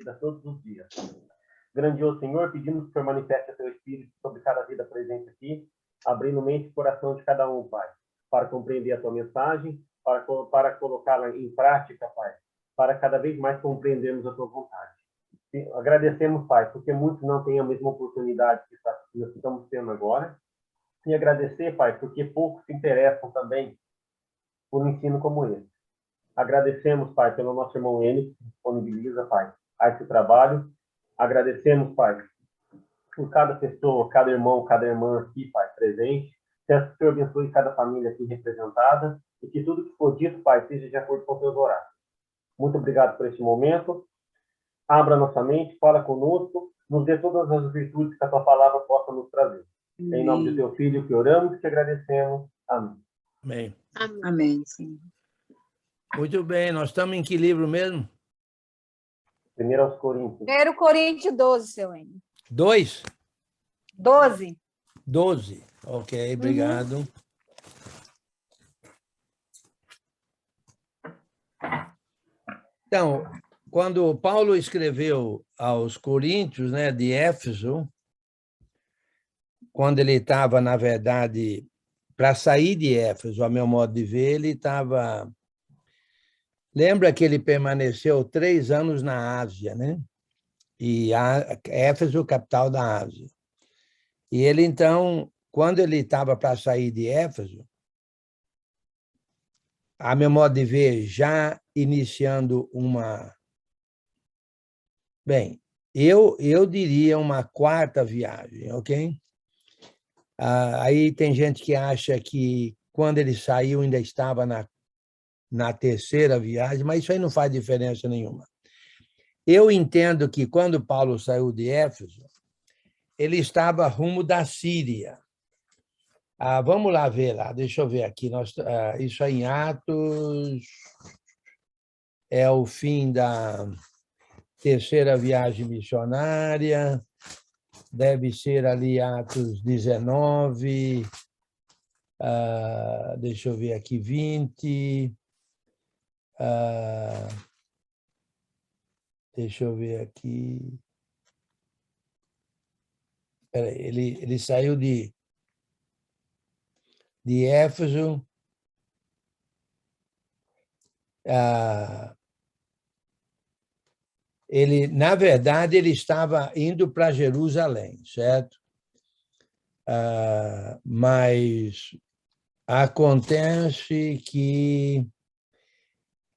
vida todos os dias. Grandioso Senhor, pedimos que o Senhor manifeste o teu Espírito sobre cada vida presente aqui, abrindo mente e coração de cada um, Pai, para compreender a tua mensagem, para colocá-la em prática, Pai, para cada vez mais compreendermos a tua vontade. E agradecemos, Pai, porque muitos não têm a mesma oportunidade que nós estamos tendo agora, e agradecer, Pai, porque poucos se interessam também por um ensino como esse. Agradecemos, Pai, pelo nosso irmão N, que disponibiliza, Pai, a esse trabalho. Agradecemos, Pai, por cada pessoa, cada irmão, cada irmã aqui, Pai, presente. Peço que o Senhor abençoe cada família aqui representada e que tudo que for dito, Pai, seja de acordo com os teus oráculos. Muito obrigado por este momento. Abra nossa mente, fala conosco, nos dê todas as virtudes que a tua palavra possa nos trazer. Amém. Em nome do teu Filho que oramos e te agradecemos. Amém. Amém. Amém, sim. Muito bem, nós estamos em que livro mesmo? 1 Coríntios. 1 Coríntios 12, seu N. 2? 12. 12. Ok, obrigado. Então, quando Paulo escreveu aos Coríntios, né, de Éfeso, quando ele estava, na verdade, para sair de Éfeso, a meu modo de ver, ele estava... Lembra que ele permaneceu 3 anos na Ásia, né? E Éfeso, capital da Ásia. E ele, então, quando ele estava para sair de Éfeso, a meu modo de ver, já iniciando uma... Bem, eu diria uma 4ª viagem, ok? Aí tem gente que acha que quando ele saiu ainda estava na 3ª viagem, mas isso aí não faz diferença nenhuma. Eu entendo que quando Paulo saiu de Éfeso, ele estava rumo da Síria. Vamos lá ver lá, deixa eu ver aqui. Isso aí em Atos é o fim da 3ª viagem missionária, deve ser ali Atos 19, deixa eu ver aqui, 20... deixa eu ver aqui. Peraí, ele saiu de Éfeso. Na verdade, ele estava indo para Jerusalém, certo? Mas acontece que,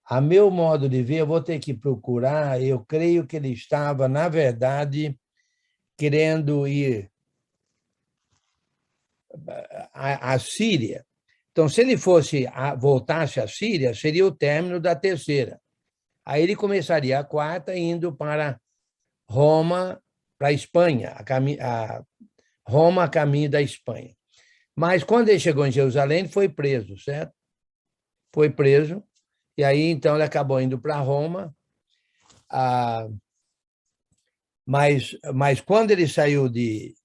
a meu modo de ver, eu vou ter que procurar, eu creio que ele estava, na verdade, querendo ir à Síria. Então, se ele voltasse à Síria, seria o término da 3ª. Aí ele começaria a 4ª, indo para Roma, para a Espanha, Roma a caminho da Espanha. Mas, quando ele chegou em Jerusalém, ele foi preso, certo? Foi preso. E aí, então, ele acabou indo para Roma. Mas quando ele saiu de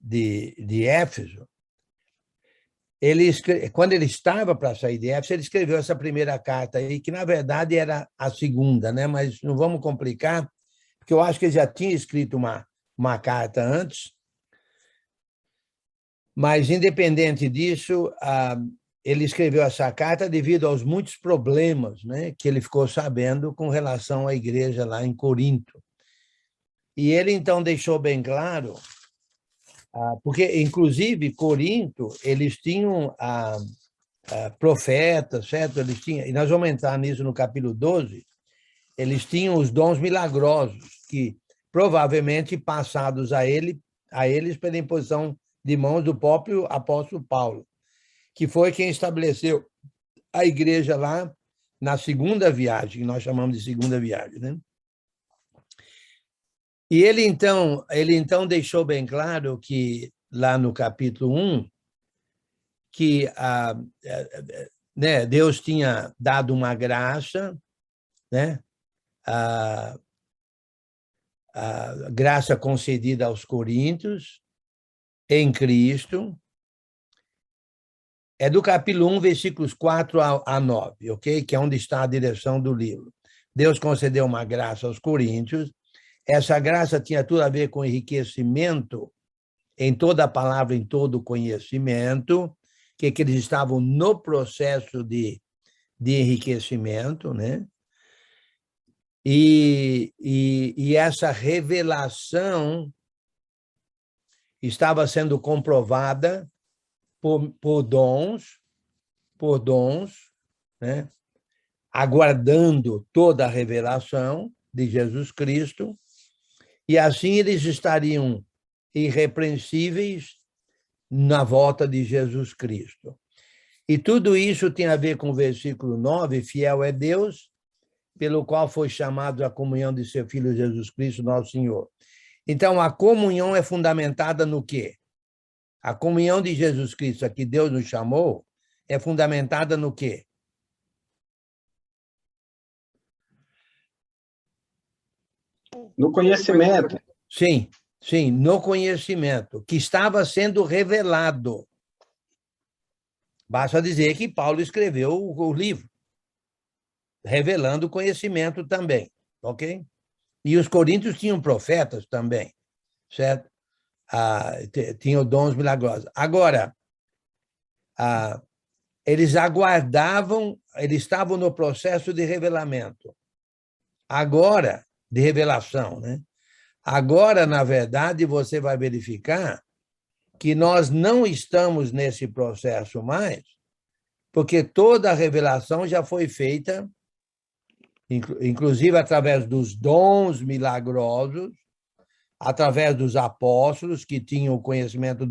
Éfeso, quando ele estava para sair de Éfeso, ele escreveu essa primeira carta aí, que, na verdade, era a 2ª, né? Mas não vamos complicar, porque eu acho que ele já tinha escrito uma carta antes. Mas, independente disso, ele escreveu essa carta devido aos muitos problemas, né, que ele ficou sabendo com relação à igreja lá em Corinto. E ele, então, deixou bem claro, porque, inclusive, Corinto, eles tinham profetas, certo? Eles tinham, e nós vamos entrar nisso no capítulo 12, eles tinham os dons milagrosos, que provavelmente passados a eles pela imposição de mãos do próprio apóstolo Paulo, que foi quem estabeleceu a igreja lá na 2ª viagem, que nós chamamos de 2ª viagem, né? E ele então deixou bem claro que, lá no capítulo 1, que né, Deus tinha dado uma graça, né? A graça concedida aos coríntios, em Cristo. É do capítulo 1, versículos 4 a 9, ok? Que é onde está a direção do livro. Deus concedeu uma graça aos coríntios, Essa graça tinha tudo a ver com enriquecimento em toda a palavra, em todo o conhecimento, que eles estavam no processo de enriquecimento, né? E essa revelação estava sendo comprovada por dons, né? Aguardando toda a revelação de Jesus Cristo, e assim eles estariam irrepreensíveis na volta de Jesus Cristo. E tudo isso tem a ver com o versículo 9, fiel é Deus, pelo qual foi chamado a comunhão de seu Filho Jesus Cristo, nosso Senhor. Então, a comunhão é fundamentada no quê? A comunhão de Jesus Cristo, a que Deus nos chamou, é fundamentada no quê? No conhecimento. Sim, sim, no conhecimento, que estava sendo revelado. Basta dizer que Paulo escreveu o livro, revelando o conhecimento também, ok? E os coríntios tinham profetas também, certo? Tinham dons milagrosos. Agora, eles aguardavam, eles estavam no processo de revelamento. Agora, de revelação, né? Agora, na verdade, você vai verificar que nós não estamos nesse processo mais, porque toda a revelação já foi feita, inclusive através dos dons milagrosos, através dos apóstolos, que tinham o conhecimento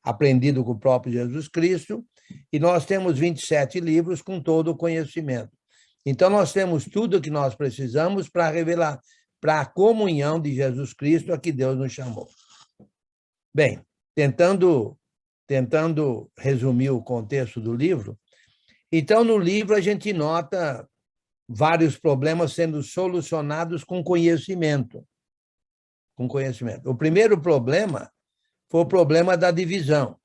aprendido com o próprio Jesus Cristo, e nós temos 27 livros com todo o conhecimento. Então, nós temos tudo o que nós precisamos para revelar, para a comunhão de Jesus Cristo a que Deus nos chamou. Bem, tentando resumir o contexto do livro, então, no livro a gente nota vários problemas sendo solucionados com conhecimento. Com conhecimento. O primeiro problema foi o problema da divisão,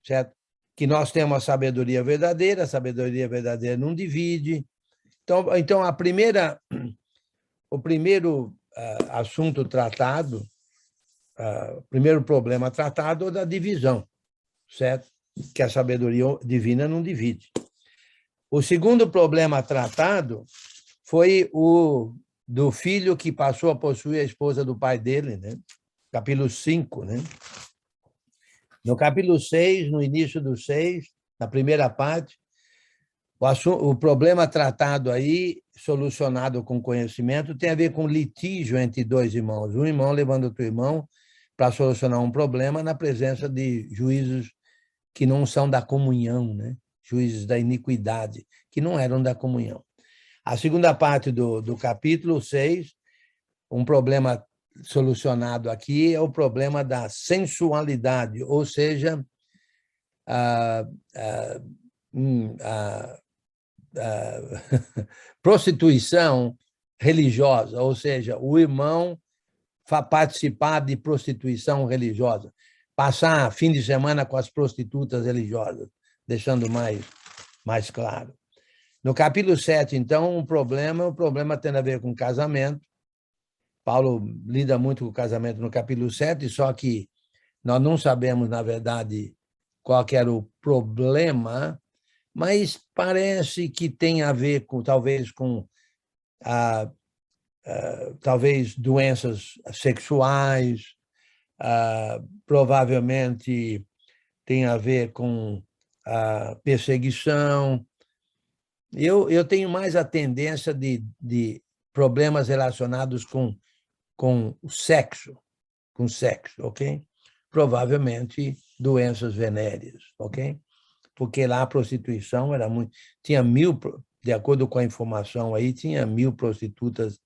certo? Que nós temos a sabedoria verdadeira não divide. Então o primeiro assunto tratado, o primeiro problema tratado é o da divisão, certo? Que a sabedoria divina não divide. O segundo problema tratado foi o do filho que passou a possuir a esposa do pai dele, né? Capítulo 5, né? No capítulo 6, no início do 6, na primeira parte, o problema tratado aí, solucionado com conhecimento, tem a ver com litígio entre dois irmãos. Um irmão levando outro irmão para solucionar um problema na presença de juízes que não são da comunhão, né? Juízes da iniquidade, que não eram da comunhão. A segunda parte do capítulo 6, um problema solucionado aqui é o problema da sensualidade, ou seja, prostituição religiosa, ou seja, o irmão participar de prostituição religiosa, passar fim de semana com as prostitutas religiosas, deixando mais claro. No capítulo 7, então, o problema tem a ver com casamento. Paulo lida muito com o casamento no capítulo 7, só que nós não sabemos, na verdade, qual que era o problema, mas parece que tem a ver com, talvez, com talvez doenças sexuais, provavelmente tem a ver com perseguição. Eu tenho mais a tendência de problemas relacionados com o sexo, ok? Provavelmente doenças venéreas, ok? Porque lá a prostituição era muito... Tinha 1000, de acordo com a informação aí, tinha 1000 prostitutas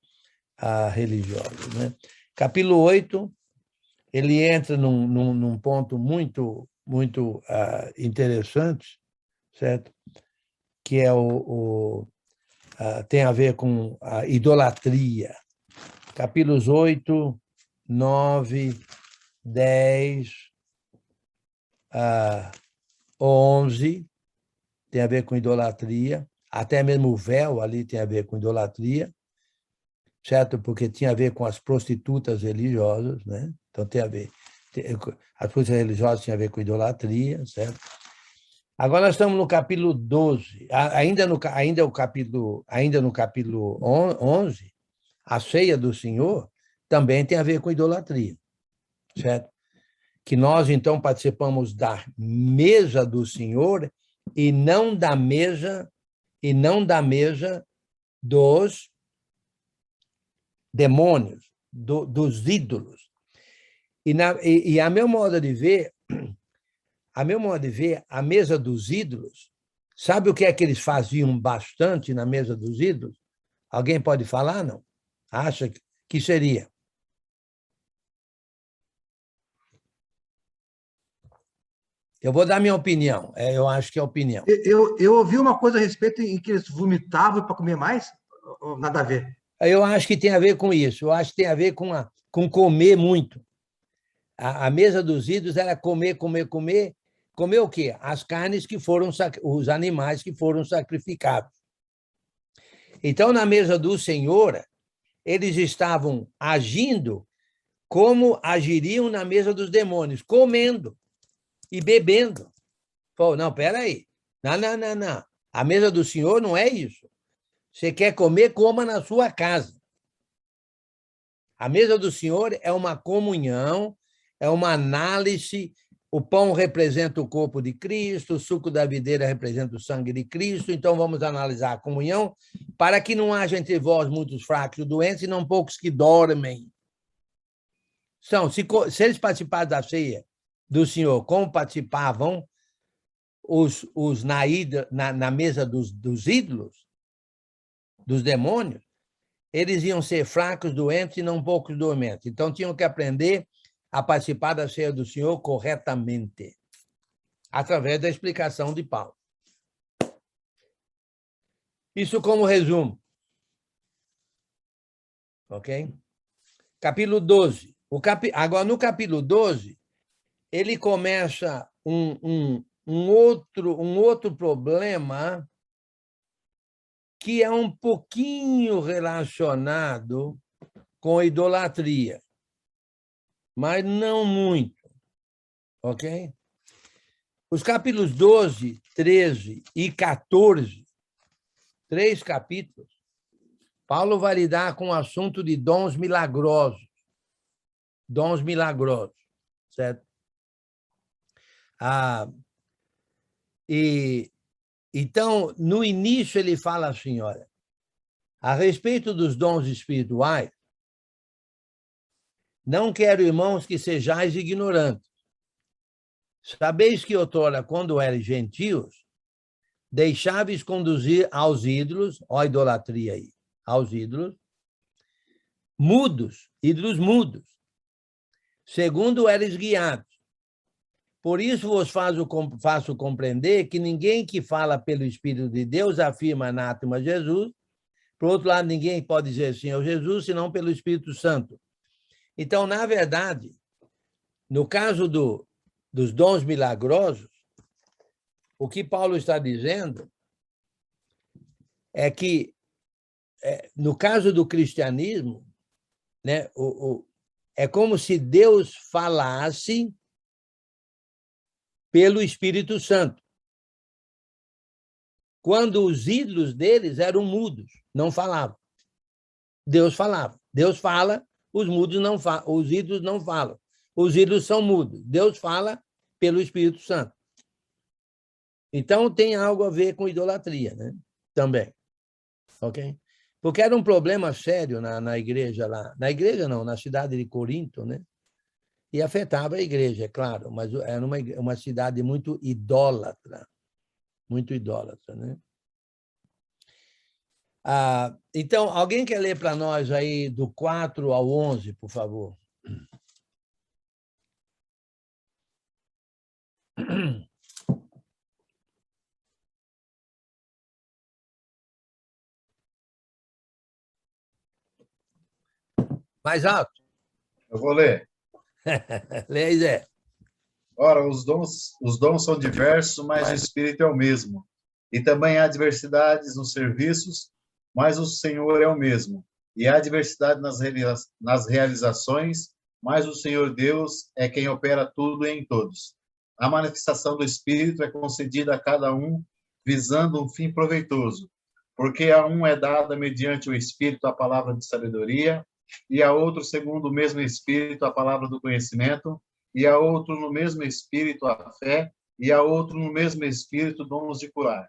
religiosas, né? Capítulo 8, ele entra num ponto muito interessante, certo? Que é tem a ver com a idolatria. Capítulos 8, 9, 10, 11, tem a ver com idolatria. Até mesmo o véu ali tem a ver com idolatria. certo? Porque tinha a ver com as prostitutas religiosas, né? Então tem a ver. As prostitutas religiosas tinham a ver com idolatria, certo? Agora nós estamos no capítulo 12, ainda no capítulo 11, a ceia do Senhor também tem a ver com idolatria, certo? Que nós, então, participamos da mesa do Senhor e não da mesa dos demônios, dos ídolos. E a meu modo de ver, a mesa dos ídolos, sabe o que é que eles faziam bastante na mesa dos ídolos? Alguém pode falar, não? Acha que seria? Eu vou dar minha opinião. Eu acho que é opinião. Eu ouvi uma coisa a respeito em que eles vomitavam para comer mais? Ou nada a ver. Eu acho que tem a ver com isso. Eu acho que tem a ver com comer muito. A mesa dos ídolos era comer. Comer o quê? As carnes que foram, os animais que foram sacrificados. Então, na mesa do Senhor, eles estavam agindo como agiriam na mesa dos demônios, comendo e bebendo. Pô, não, peraí. Não. A mesa do Senhor não é isso. Você quer comer, coma na sua casa. A mesa do Senhor é uma comunhão, é uma análise. O pão representa o corpo de Cristo, o suco da videira representa o sangue de Cristo. Então, vamos analisar a comunhão para que não haja entre vós muitos fracos e doentes e não poucos que dormem. Se eles participarem da ceia do Senhor, como participavam na mesa dos ídolos, dos demônios, eles iam ser fracos, doentes e não poucos dormentes. Então, tinham que aprender a participar da ceia do Senhor corretamente, através da explicação de Paulo. Isso como resumo. Ok? Capítulo 12. Agora, no capítulo 12, ele começa um outro problema que é um pouquinho relacionado com a idolatria, mas não muito, ok? Os capítulos 12, 13 e 14, 3 capítulos, Paulo vai lidar com o assunto de dons milagrosos. Dons milagrosos, certo? Então, no início, ele fala assim, olha, a respeito dos dons espirituais, não quero, irmãos, que sejais ignorantes. Sabeis que outrora, quando eres gentios, deixáveis conduzir aos ídolos, ó a idolatria aí, aos ídolos mudos, segundo eres guiados. Por isso vos faço compreender que ninguém que fala pelo Espírito de Deus afirma anátema Jesus. Por outro lado, ninguém pode dizer Senhor Jesus, senão pelo Espírito Santo. Então, na verdade, no caso dos dons milagrosos, o que Paulo está dizendo é que, no caso do cristianismo, né, é como se Deus falasse pelo Espírito Santo. Quando os ídolos deles eram mudos, não falavam. Deus falava. Deus fala, os mudos não falam, os ídolos não falam. Os ídolos são mudos. Deus fala pelo Espírito Santo. Então, tem algo a ver com idolatria, né? Também. Ok? Porque era um problema sério na igreja lá. Na igreja, não, na cidade de Corinto, né? E afetava a igreja, é claro, mas era uma cidade muito idólatra, né? Então, alguém quer ler para nós aí do 4 ao 11, por favor? Mais alto. Eu vou ler. Lê aí, Zé. Ora, os dons são diversos, mas o Espírito é o mesmo. E também há diversidades nos serviços, mas o Senhor é o mesmo. e há diversidade nas realizações, mas o Senhor Deus é quem opera tudo e em todos. A manifestação do Espírito é concedida a cada um visando um fim proveitoso, porque a um é dada mediante o Espírito a palavra de sabedoria, e a outro, segundo o mesmo Espírito, a palavra do conhecimento, e a outro, no mesmo Espírito, a fé, e a outro, no mesmo Espírito, dons de curar.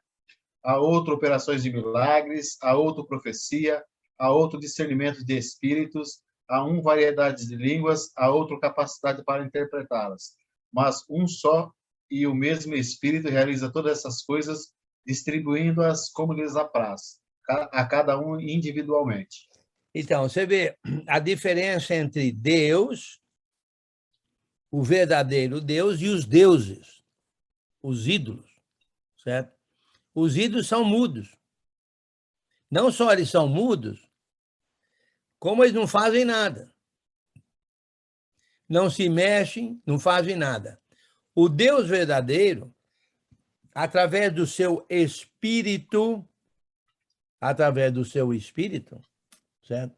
A outro, operações de milagres, a outro, profecia, a outro, discernimento de espíritos, a um, variedade de línguas, a outro, capacidade para interpretá-las. Mas um só e o mesmo Espírito realiza todas essas coisas, distribuindo-as como lhes apraz, a cada um individualmente. Então, você vê a diferença entre Deus, o verdadeiro Deus, e os deuses, os ídolos, certo? Os ídolos são mudos. Não só eles são mudos, como eles não fazem nada. Não se mexem, não fazem nada. O Deus verdadeiro, através do seu espírito, certo?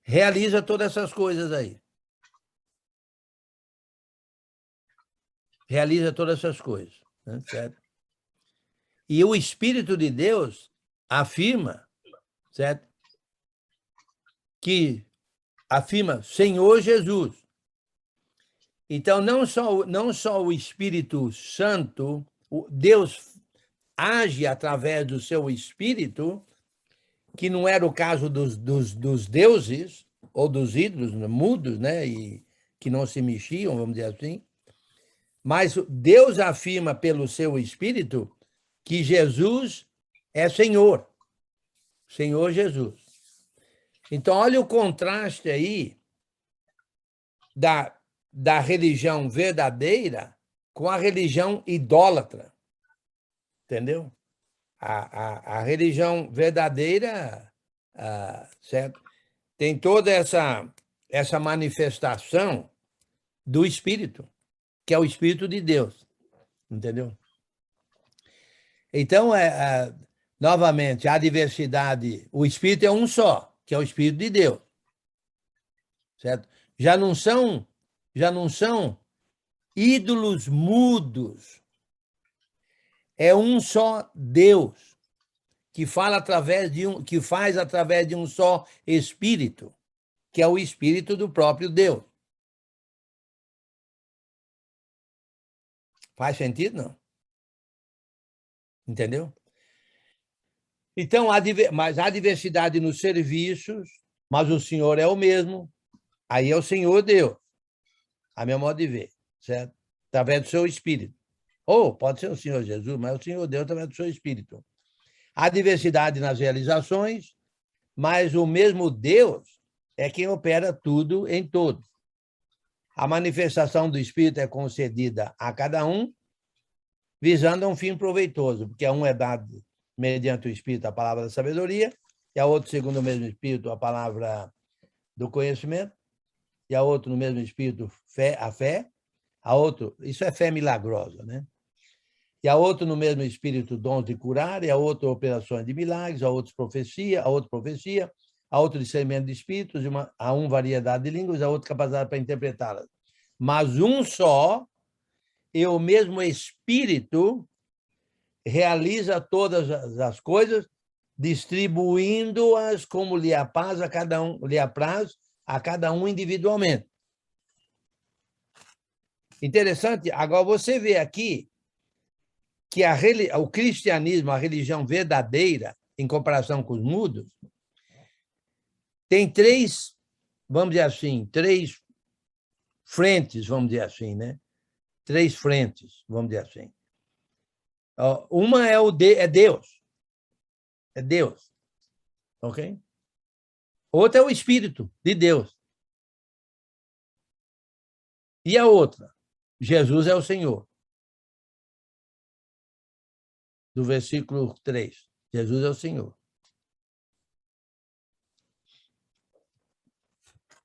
Realiza todas essas coisas aí. Realiza todas essas coisas, né? Certo? E o Espírito de Deus afirma, certo? Que afirma Senhor Jesus. Então, não só o Espírito Santo, Deus age através do seu Espírito, que não era o caso dos deuses, ou dos ídolos mudos, né? E que não se mexiam, vamos dizer assim. Mas Deus afirma pelo seu Espírito que Jesus é Senhor. Senhor Jesus. Então, olha o contraste aí da religião verdadeira com a religião idólatra. Entendeu? A religião verdadeira, certo? Tem toda essa manifestação do Espírito, que é o Espírito de Deus. Entendeu? Então, novamente, a diversidade, o Espírito é um só, que é o Espírito de Deus. Certo? Já não são ídolos mudos. É um só Deus que faz através de um só Espírito, que é o Espírito do próprio Deus. Faz sentido, não? Entendeu? Então, mas há diversidade nos serviços, mas o Senhor é o mesmo. Aí é o Senhor Deus, a meu modo de ver, certo? Através do seu Espírito. Ou pode ser o Senhor Jesus, mas é o Senhor Deus através do seu Espírito. Há diversidade nas realizações, mas o mesmo Deus é quem opera tudo em todos. A manifestação do Espírito é concedida a cada um, visando um fim proveitoso, porque a um é dado mediante o Espírito a palavra da sabedoria, e a outro, segundo o mesmo Espírito, a palavra do conhecimento, e a outro, no mesmo Espírito, a fé, a outro, isso é fé milagrosa, né? E a outro, no mesmo Espírito, dons de curar, e a outro, operações de milagres, a outro, profecia, a outro, discernimento de espíritos, a um, variedade de línguas, a outro, capacidade para interpretá-las. Mas um só, e o mesmo Espírito realiza todas as coisas, distribuindo-as como lhe apraz a cada um individualmente. Interessante. Agora, você vê aqui que o cristianismo, a religião verdadeira, em comparação com os mudos, tem três, vamos dizer assim, três frentes, vamos dizer assim, né? Três frentes, vamos dizer assim. Uma é Deus. É Deus. Ok? Outra é o Espírito de Deus. E a outra? Jesus é o Senhor. Do versículo 3. Jesus é o Senhor.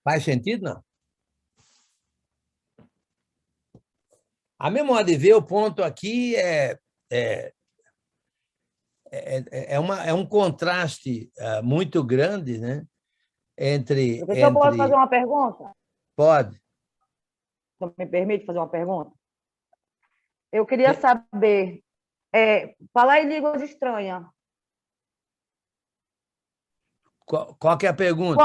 Faz sentido, não? A memória de ver, o ponto aqui é um contraste muito grande, né? entre... Professor, posso fazer uma pergunta? Pode. Você me permite fazer uma pergunta? Eu queria saber, falar em línguas estranhas. Qual que é a pergunta?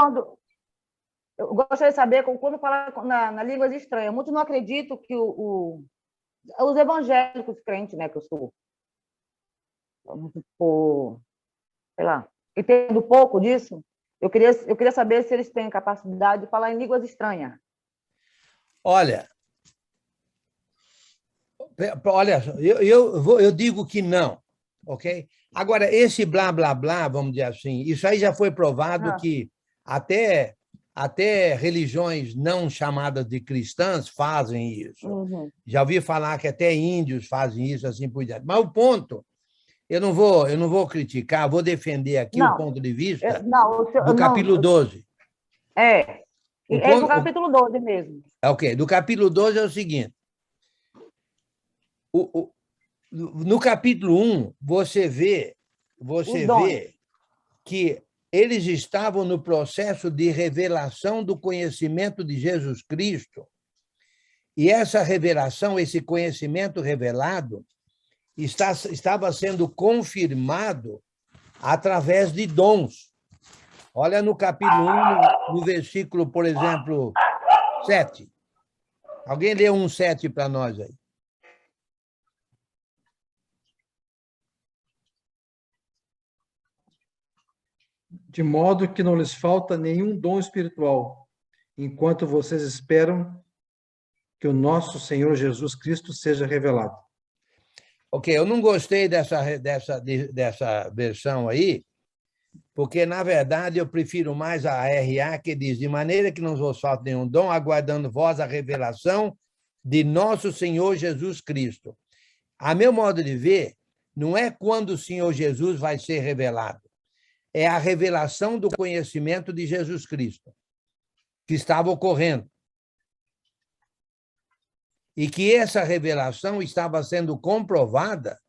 Eu gostaria de saber, quando fala na línguas estranhas, muitos não acreditam que os evangélicos crentes, né, que eu sou, sei lá, entendo pouco disso, eu queria saber se eles têm capacidade de falar em línguas estranhas. Olha, eu digo que não, ok? Agora, esse blá, blá, blá, vamos dizer assim, isso aí já foi provado que até religiões não chamadas de cristãs fazem isso. Uhum. Já ouvi falar que até índios fazem isso, assim por diante. Mas o ponto, eu não vou criticar, vou defender aqui o ponto de vista do capítulo 12. Do capítulo 12 mesmo. Ok, do capítulo 12 é o seguinte. No capítulo 1, você vê que eles estavam no processo de revelação do conhecimento de Jesus Cristo. E essa revelação, esse conhecimento revelado, estava sendo confirmado através de dons. Olha no capítulo 1, no versículo, por exemplo, 7. Alguém lê 1:7 para nós aí. De modo que não lhes falta nenhum dom espiritual, enquanto vocês esperam que o nosso Senhor Jesus Cristo seja revelado. Ok, eu não gostei dessa versão aí, porque, na verdade, eu prefiro mais a RA, que diz, de maneira que não vos falta nenhum dom, aguardando vós a revelação de nosso Senhor Jesus Cristo. A meu modo de ver, não é quando o Senhor Jesus vai ser revelado, é a revelação do conhecimento de Jesus Cristo que estava ocorrendo. E que essa revelação estava sendo comprovada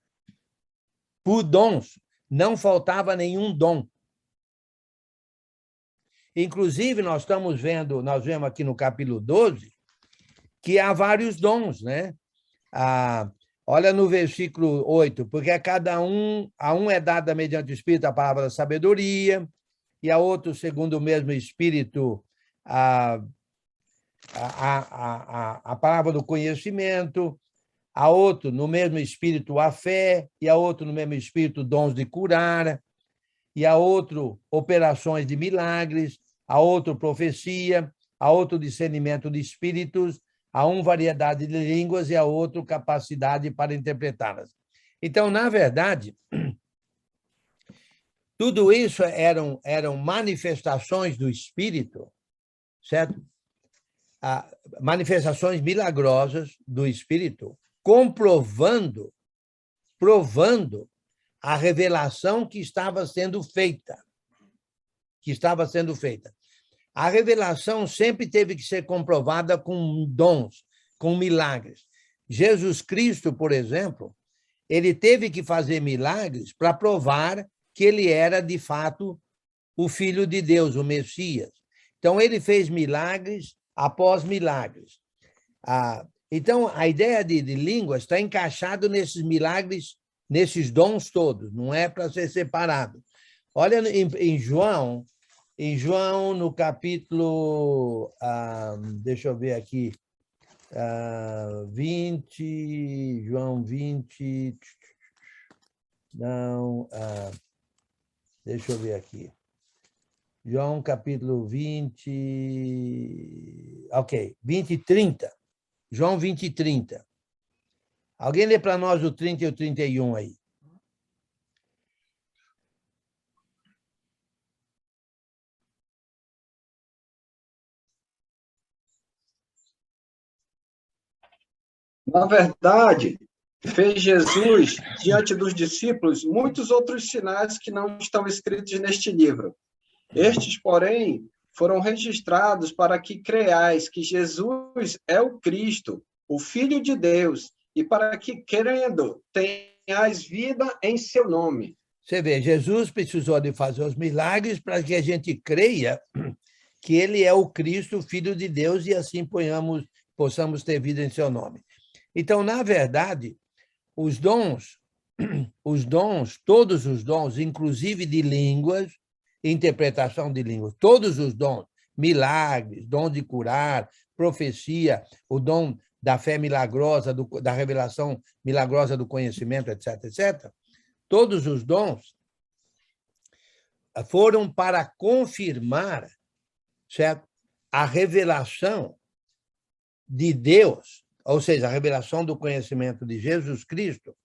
por dons. Não faltava nenhum dom. Inclusive, nós vemos aqui no capítulo 12, que há vários dons, né? Olha no versículo 8, porque a um é dada mediante o Espírito a palavra da sabedoria, e a outro, segundo o mesmo Espírito, a palavra do conhecimento, a outro, no mesmo Espírito, a fé, e a outro, no mesmo Espírito, dons de curar, e a outro, operações de milagres, a outro, profecia, a outro, discernimento de espíritos, a um, variedade de línguas, e a outro, capacidade para interpretá-las. Então, na verdade, tudo isso eram manifestações do Espírito, certo? Manifestações milagrosas do Espírito, provando a revelação que estava sendo feita. A revelação sempre teve que ser comprovada com dons, com milagres. Jesus Cristo, por exemplo, ele teve que fazer milagres para provar que ele era, de fato, o Filho de Deus, o Messias. Então, ele fez milagres após milagres. Então, a ideia de língua está encaixada nesses milagres, nesses dons todos, não é para ser separado. Olha em João, no capítulo, deixa eu ver aqui, 20, João 20, não, deixa eu ver aqui. João, capítulo 20, ok, 20 e 30. João 20 e 30. Alguém lê para nós o 30 e o 31 aí. Na verdade, fez Jesus, diante dos discípulos, muitos outros sinais que não estão escritos neste livro. Estes, porém, foram registrados para que creiais que Jesus é o Cristo, o Filho de Deus, e para que, crendo, tenhais vida em seu nome. Você vê, Jesus precisou de fazer os milagres para que a gente creia que ele é o Cristo, o Filho de Deus, e assim possamos ter vida em seu nome. Então, na verdade, os dons, todos os dons, inclusive de línguas, interpretação de línguas, todos os dons, milagres, dom de curar, profecia, o dom da fé milagrosa, da revelação milagrosa do conhecimento, etc., etc., todos os dons foram para confirmar, certo, a revelação de Deus, ou seja, a revelação do conhecimento de Jesus Cristo,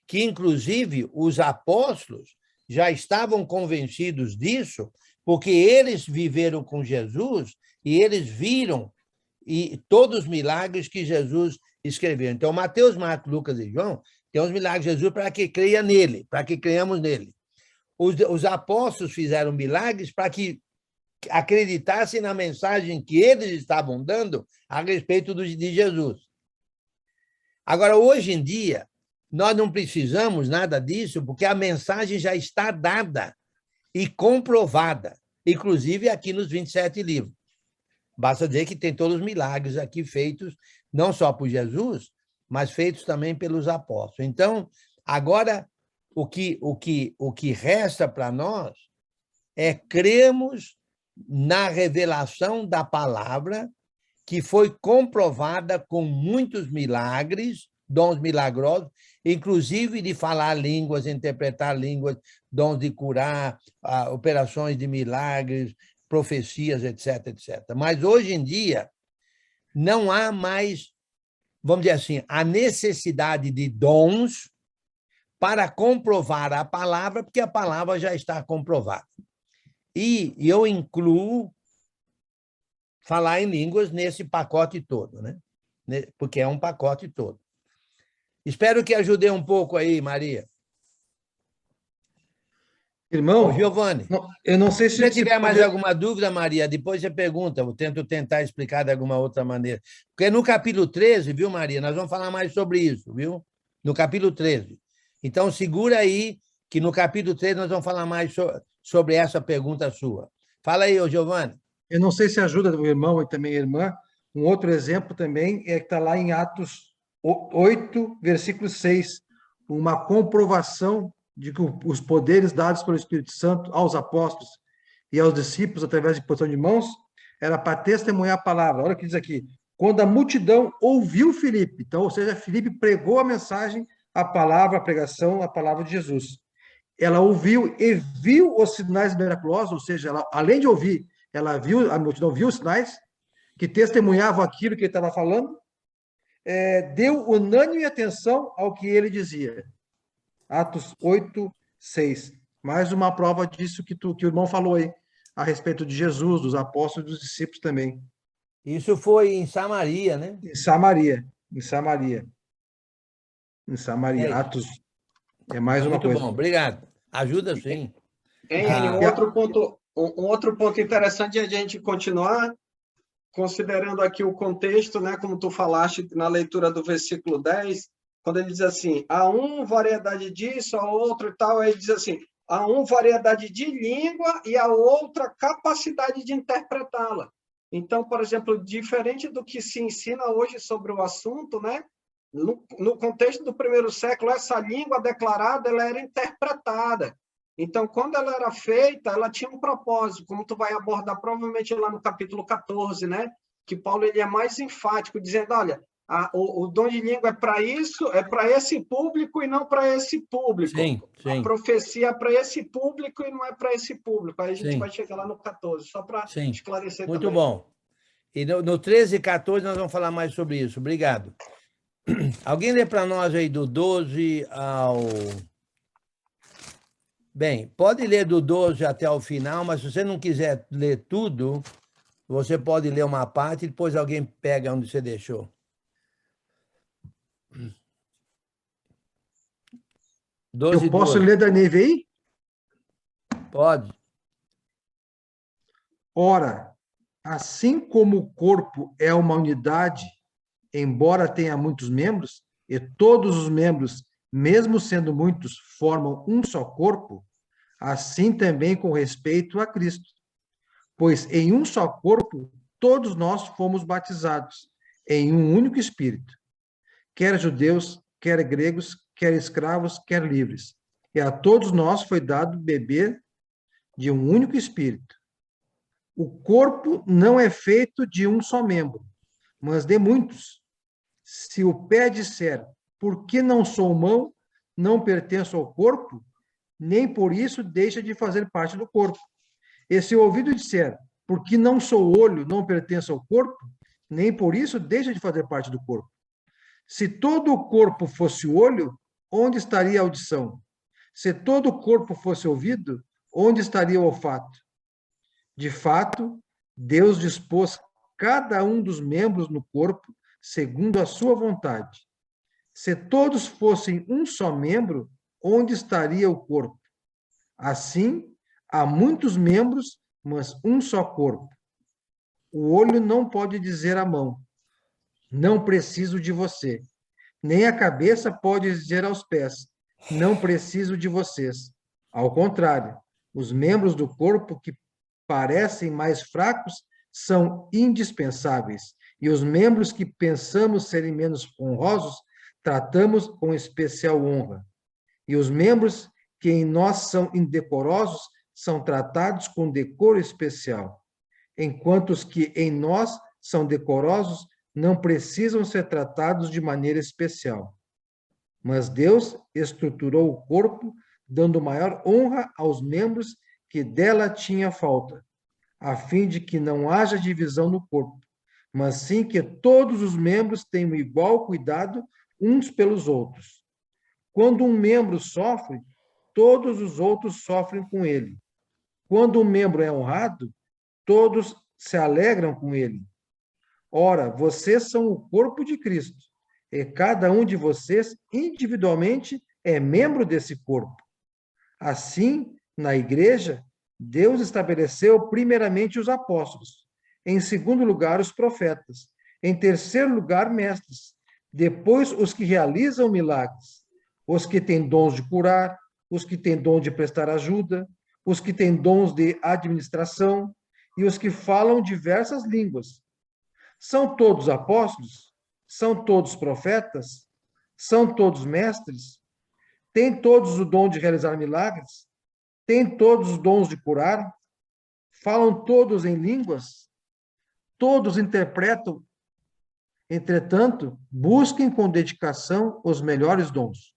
que, inclusive, os apóstolos já estavam convencidos disso, porque eles viveram com Jesus e eles viram todos os milagres que Jesus escreveu. Então, Mateus, Marcos, Lucas e João tem os milagres de Jesus para que creia nele, para que creiamos nele. Os apóstolos fizeram milagres para que acreditassem na mensagem que eles estavam dando a respeito de Jesus. Agora, hoje em dia, nós não precisamos nada disso, porque a mensagem já está dada e comprovada, inclusive aqui nos 27 livros. Basta dizer que tem todos os milagres aqui feitos, não só por Jesus, mas feitos também pelos apóstolos. Então, agora, o que resta para nós é crermos na revelação da palavra, que foi comprovada com muitos milagres, dons milagrosos, inclusive de falar línguas, interpretar línguas, dons de curar, operações de milagres, profecias, etc., etc. Mas, hoje em dia, não há mais, vamos dizer assim, a necessidade de dons para comprovar a palavra, porque a palavra já está comprovada. E eu incluo falar em línguas nesse pacote todo, né? Porque é um pacote todo. Espero que ajudei um pouco aí, Maria. Irmão, Ô, Giovanni, eu não sei se se você tiver mais alguma dúvida, Maria, depois você pergunta, eu tento tentar explicar de alguma outra maneira. Porque no capítulo 13, viu, Maria, nós vamos falar mais sobre isso, viu? No capítulo 13. Então, segura aí, que no capítulo 13 nós vamos falar mais sobre essa pergunta sua. Fala aí, ô Giovanni. Eu não sei se ajuda o irmão e também a irmã. Um outro exemplo também é que está lá em Atos 8, versículo 6, uma comprovação de que os poderes dados pelo Espírito Santo aos apóstolos e aos discípulos, através de imposição de mãos, era para testemunhar a palavra. Olha o que diz aqui. Quando a multidão ouviu Filipe, então, ou seja, Filipe pregou a mensagem, a palavra, a pregação, a palavra de Jesus. Ela ouviu e viu os sinais miraculosos, ou seja, ela, além de ouvir, ela viu, a multidão viu os sinais que testemunhavam aquilo que ele estava falando, deu unânime atenção ao que ele dizia. Atos 8, 6. Mais uma prova disso que o irmão falou aí, a respeito de Jesus, dos apóstolos e dos discípulos também. Isso foi em Samaria, né? Em Samaria. Atos é mais uma coisa. Muito bom, obrigado. Ajuda sim. Um outro ponto interessante é a gente continuar considerando aqui o contexto, né, como tu falaste na leitura do versículo 10, quando ele diz assim, há variedade disso, a outro e tal, aí ele diz assim, há variedade de língua e a outra capacidade de interpretá-la. Então, por exemplo, diferente do que se ensina hoje sobre o assunto, né, no contexto do primeiro século, essa língua declarada ela era interpretada. Então, quando ela era feita, ela tinha um propósito, como tu vai abordar provavelmente lá no capítulo 14, né? Que Paulo ele é mais enfático, dizendo, olha, o dom de língua é para isso, é para esse público e não para esse público. Sim. A profecia é para esse público e não é para esse público. Aí a gente vai chegar lá no 14, só para esclarecer Muito também. bom. E no 13 e 14 nós vamos falar mais sobre isso. Obrigado. Alguém lê para nós aí do 12 ao... Bem, pode ler do 12 até o final, mas se você não quiser ler tudo, você pode ler uma parte e depois alguém pega onde você deixou. Eu posso ler da NVI? Pode. Ora, assim como o corpo é uma unidade, embora tenha muitos membros, e todos os membros, mesmo sendo muitos, formam um só corpo, assim também com respeito a Cristo. pois em um só corpo todos nós fomos batizados, em um único Espírito, quer judeus, quer gregos, quer escravos, quer livres. E a todos nós foi dado beber de um único Espírito. O corpo não é feito de um só membro, mas de muitos. Se o pé disser, por que não sou mão, não pertenço ao corpo, nem por isso deixa de fazer parte do corpo. E se o ouvido disser, por que não sou olho, não pertenço ao corpo, nem por isso deixa de fazer parte do corpo. Se todo o corpo fosse olho, onde estaria a audição? Se todo o corpo fosse ouvido, onde estaria o olfato? De fato, Deus dispôs cada um dos membros no corpo segundo a sua vontade. Se todos fossem um só membro, onde estaria o corpo? Assim, há muitos membros, mas um só corpo. O olho não pode dizer à mão, não preciso de você. Nem a cabeça pode dizer aos pés, não preciso de vocês. Ao contrário, os membros do corpo que parecem mais fracos são indispensáveis, e os membros que pensamos serem menos honrosos, tratamos com especial honra. E os membros que em nós são indecorosos, são tratados com decoro especial, enquanto os que em nós são decorosos não precisam ser tratados de maneira especial. Mas Deus estruturou o corpo, dando maior honra aos membros que dela tinha falta, a fim de que não haja divisão no corpo, mas sim que todos os membros tenham igual cuidado uns pelos outros. Quando um membro sofre, todos os outros sofrem com ele. Quando um membro é honrado, todos se alegram com ele. Ora, vocês são o corpo de Cristo, e cada um de vocês, individualmente, é membro desse corpo. Assim, na igreja, Deus estabeleceu primeiramente os apóstolos, em segundo lugar os profetas, em terceiro lugar mestres, depois os que realizam milagres, os que têm dons de curar, os que têm dom de prestar ajuda, os que têm dons de administração e os que falam diversas línguas. São todos apóstolos? São todos profetas? São todos mestres? Têm todos o dom de realizar milagres? Têm todos os dons de curar? Falam todos em línguas? Todos interpretam? Entretanto, busquem com dedicação os melhores dons.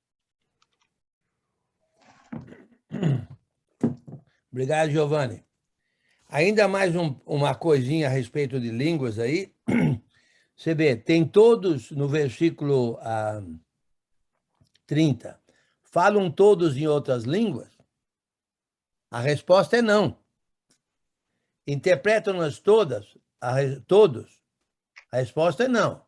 Obrigado, Giovanni. Ainda mais uma coisinha a respeito de línguas aí. Você vê, tem todos, no versículo 30, falam todos em outras línguas? A resposta é não. Interpretam-nas todas? Todos? A resposta é não.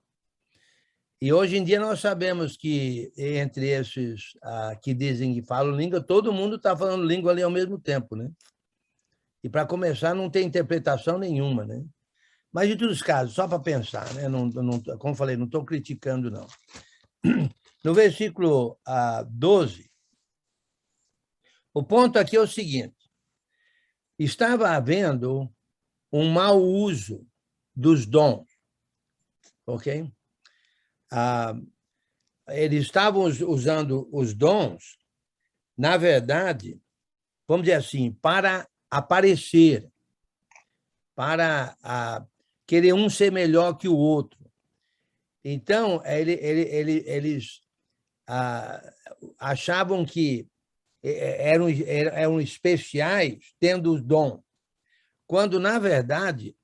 E hoje em dia nós sabemos que entre esses que dizem que falam língua, todo mundo está falando língua ali ao mesmo tempo, né? E, para começar, não tem interpretação nenhuma, né? Mas, em todos os casos, só para pensar, né? Como eu falei, não estou criticando, não. No versículo 12, o ponto aqui é o seguinte: estava havendo um mau uso dos dons, ok? Eles estavam usando os dons, na verdade, vamos dizer assim, para aparecer, para querer um ser melhor que o outro. Então, eles achavam que eram especiais tendo os dons, quando, na verdade,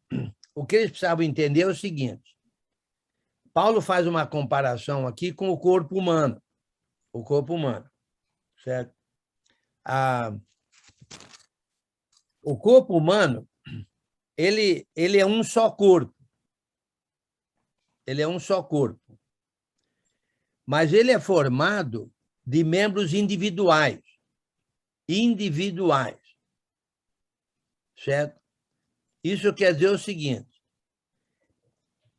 o que eles precisavam entender é o seguinte: Paulo faz uma comparação aqui com o corpo humano. O corpo humano, certo? O corpo humano, ele é um só corpo. Ele é um só corpo. Mas ele é formado de membros individuais. Individuais. Certo? Isso quer dizer o seguinte: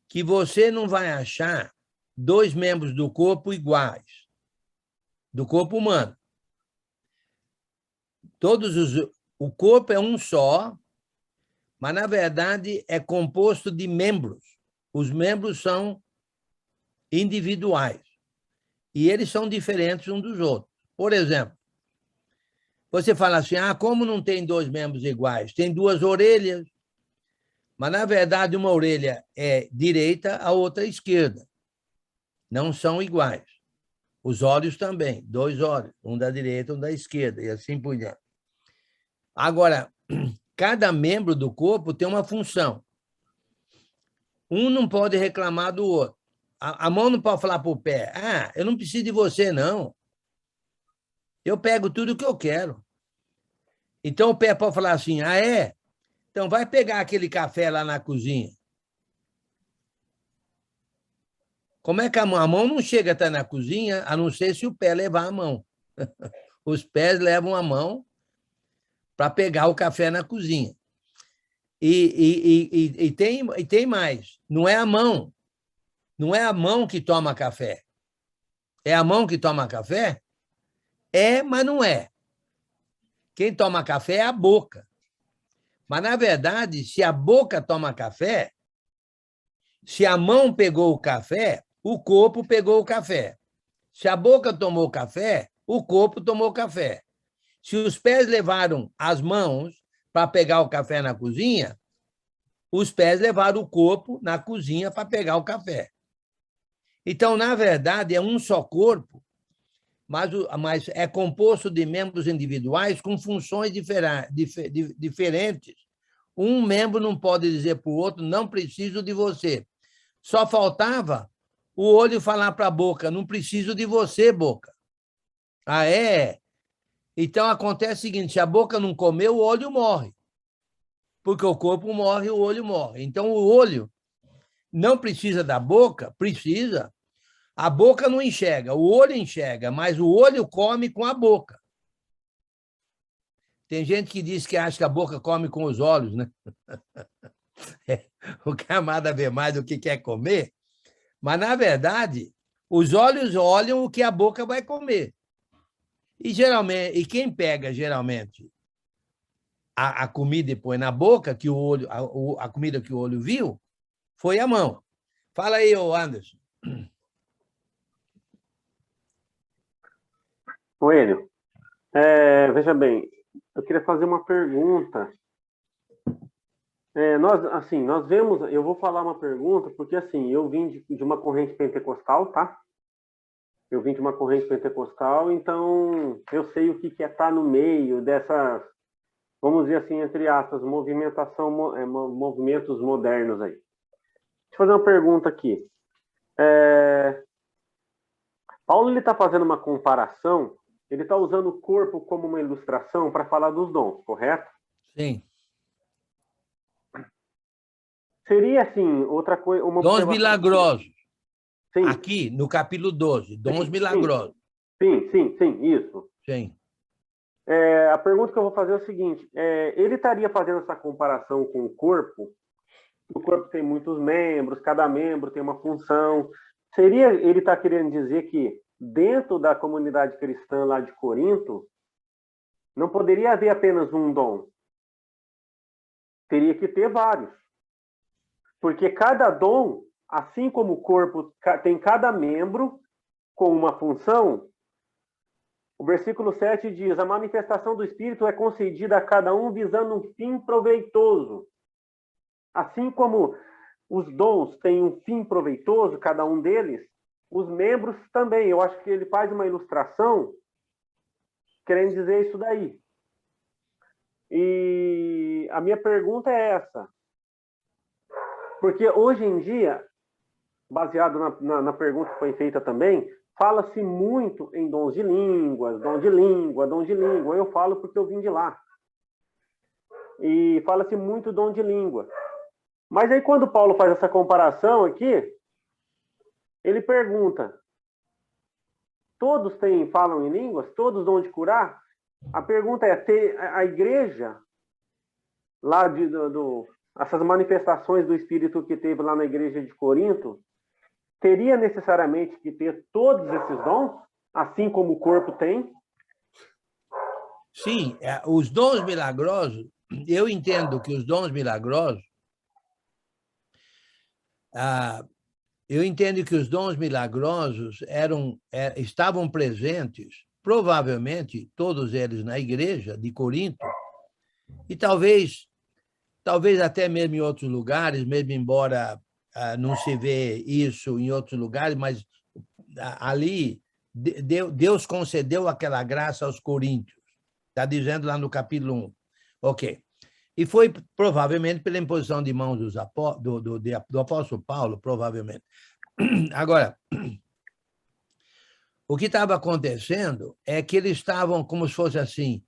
que você não vai achar dois membros do corpo iguais, do corpo humano. O corpo é um só, mas, na verdade, é composto de membros. Os membros são individuais e eles são diferentes uns dos outros. Por exemplo, você fala assim, como não tem dois membros iguais? Tem duas orelhas, mas, na verdade, uma orelha é direita, a outra é esquerda. Não são iguais. Os olhos também, dois olhos, um da direita, um da esquerda, e assim por diante. Agora, cada membro do corpo tem uma função. Um não pode reclamar do outro. A mão não pode falar para o pé, eu não preciso de você, não. Eu pego tudo o que eu quero. Então, o pé pode falar assim, é? Então, vai pegar aquele café lá na cozinha. Como é que a mão não chega até na cozinha, a não ser se o pé levar a mão. Os pés levam a mão para pegar o café na cozinha. E tem mais. Não é a mão. Não é a mão que toma café. É a mão que toma café? É, mas não é. Quem toma café é a boca. Mas, na verdade, se a boca toma café, se a mão pegou o café, o corpo pegou o café. Se a boca tomou café, o corpo tomou café. Se os pés levaram as mãos para pegar o café na cozinha, os pés levaram o corpo na cozinha para pegar o café. Então, na verdade, é um só corpo, mas é composto de membros individuais com funções diferentes. Um membro não pode dizer para o outro, não preciso de você. Só faltava o olho falar para a boca, não preciso de você, boca. É? Então, acontece o seguinte, se a boca não comer, o olho morre. Porque o corpo morre, o olho morre. Então, o olho não precisa da boca? Precisa. A boca não enxerga, o olho enxerga, mas o olho come com a boca. Tem gente que diz que acha que a boca come com os olhos, né? O camarada vê mais do que quer comer, mas, na verdade, os olhos olham o que a boca vai comer. E quem pega, geralmente, a comida e põe na boca, que a comida que o olho viu, foi a mão. Fala aí, Anderson. Coelho, veja bem, eu queria fazer uma pergunta. Nós vemos, eu vou falar uma pergunta, porque assim, eu vim de uma corrente pentecostal, tá? Eu vim de uma corrente pentecostal, então eu sei o que é estar no meio dessas, vamos dizer assim, entre aspas, movimentos modernos aí. Deixa eu fazer uma pergunta aqui. Paulo, ele está fazendo uma comparação, ele está usando o corpo como uma ilustração para falar dos dons, correto? Sim. Seria, assim, outra coisa... Dons milagrosos. Sim. Aqui, no capítulo 12, dons milagrosos. Sim, isso. Sim. A pergunta que eu vou fazer é o seguinte, ele estaria fazendo essa comparação com o corpo tem muitos membros, cada membro tem uma função. Ele está querendo dizer que dentro da comunidade cristã lá de Corinto, não poderia haver apenas um dom. Teria que ter vários. Porque cada dom, assim como o corpo tem cada membro com uma função, o versículo 7 diz, a manifestação do Espírito é concedida a cada um visando um fim proveitoso. Assim como os dons têm um fim proveitoso, cada um deles, os membros também. Eu acho que ele faz uma ilustração querendo dizer isso daí. E a minha pergunta é essa. Porque hoje em dia, baseado na pergunta que foi feita também, fala-se muito em dons de línguas, dom de língua. Eu falo porque eu vim de lá. E fala-se muito dom de língua. Mas aí quando Paulo faz essa comparação aqui, ele pergunta, todos falam em línguas? Todos dão de curar? A pergunta é, a igreja, lá essas manifestações do Espírito que teve lá na igreja de Corinto, teria necessariamente que ter todos esses dons, assim como o corpo tem? Sim, os dons milagrosos eu entendo que os dons milagrosos, estavam presentes, provavelmente, todos eles na igreja de Corinto, e talvez até mesmo em outros lugares, mesmo embora não se vê isso em outros lugares, mas ali Deus concedeu aquela graça aos coríntios. Está dizendo lá no capítulo 1. Ok. E foi provavelmente pela imposição de mãos do apóstolo Paulo, provavelmente. Agora, o que estava acontecendo é que eles estavam, como se fosse assim,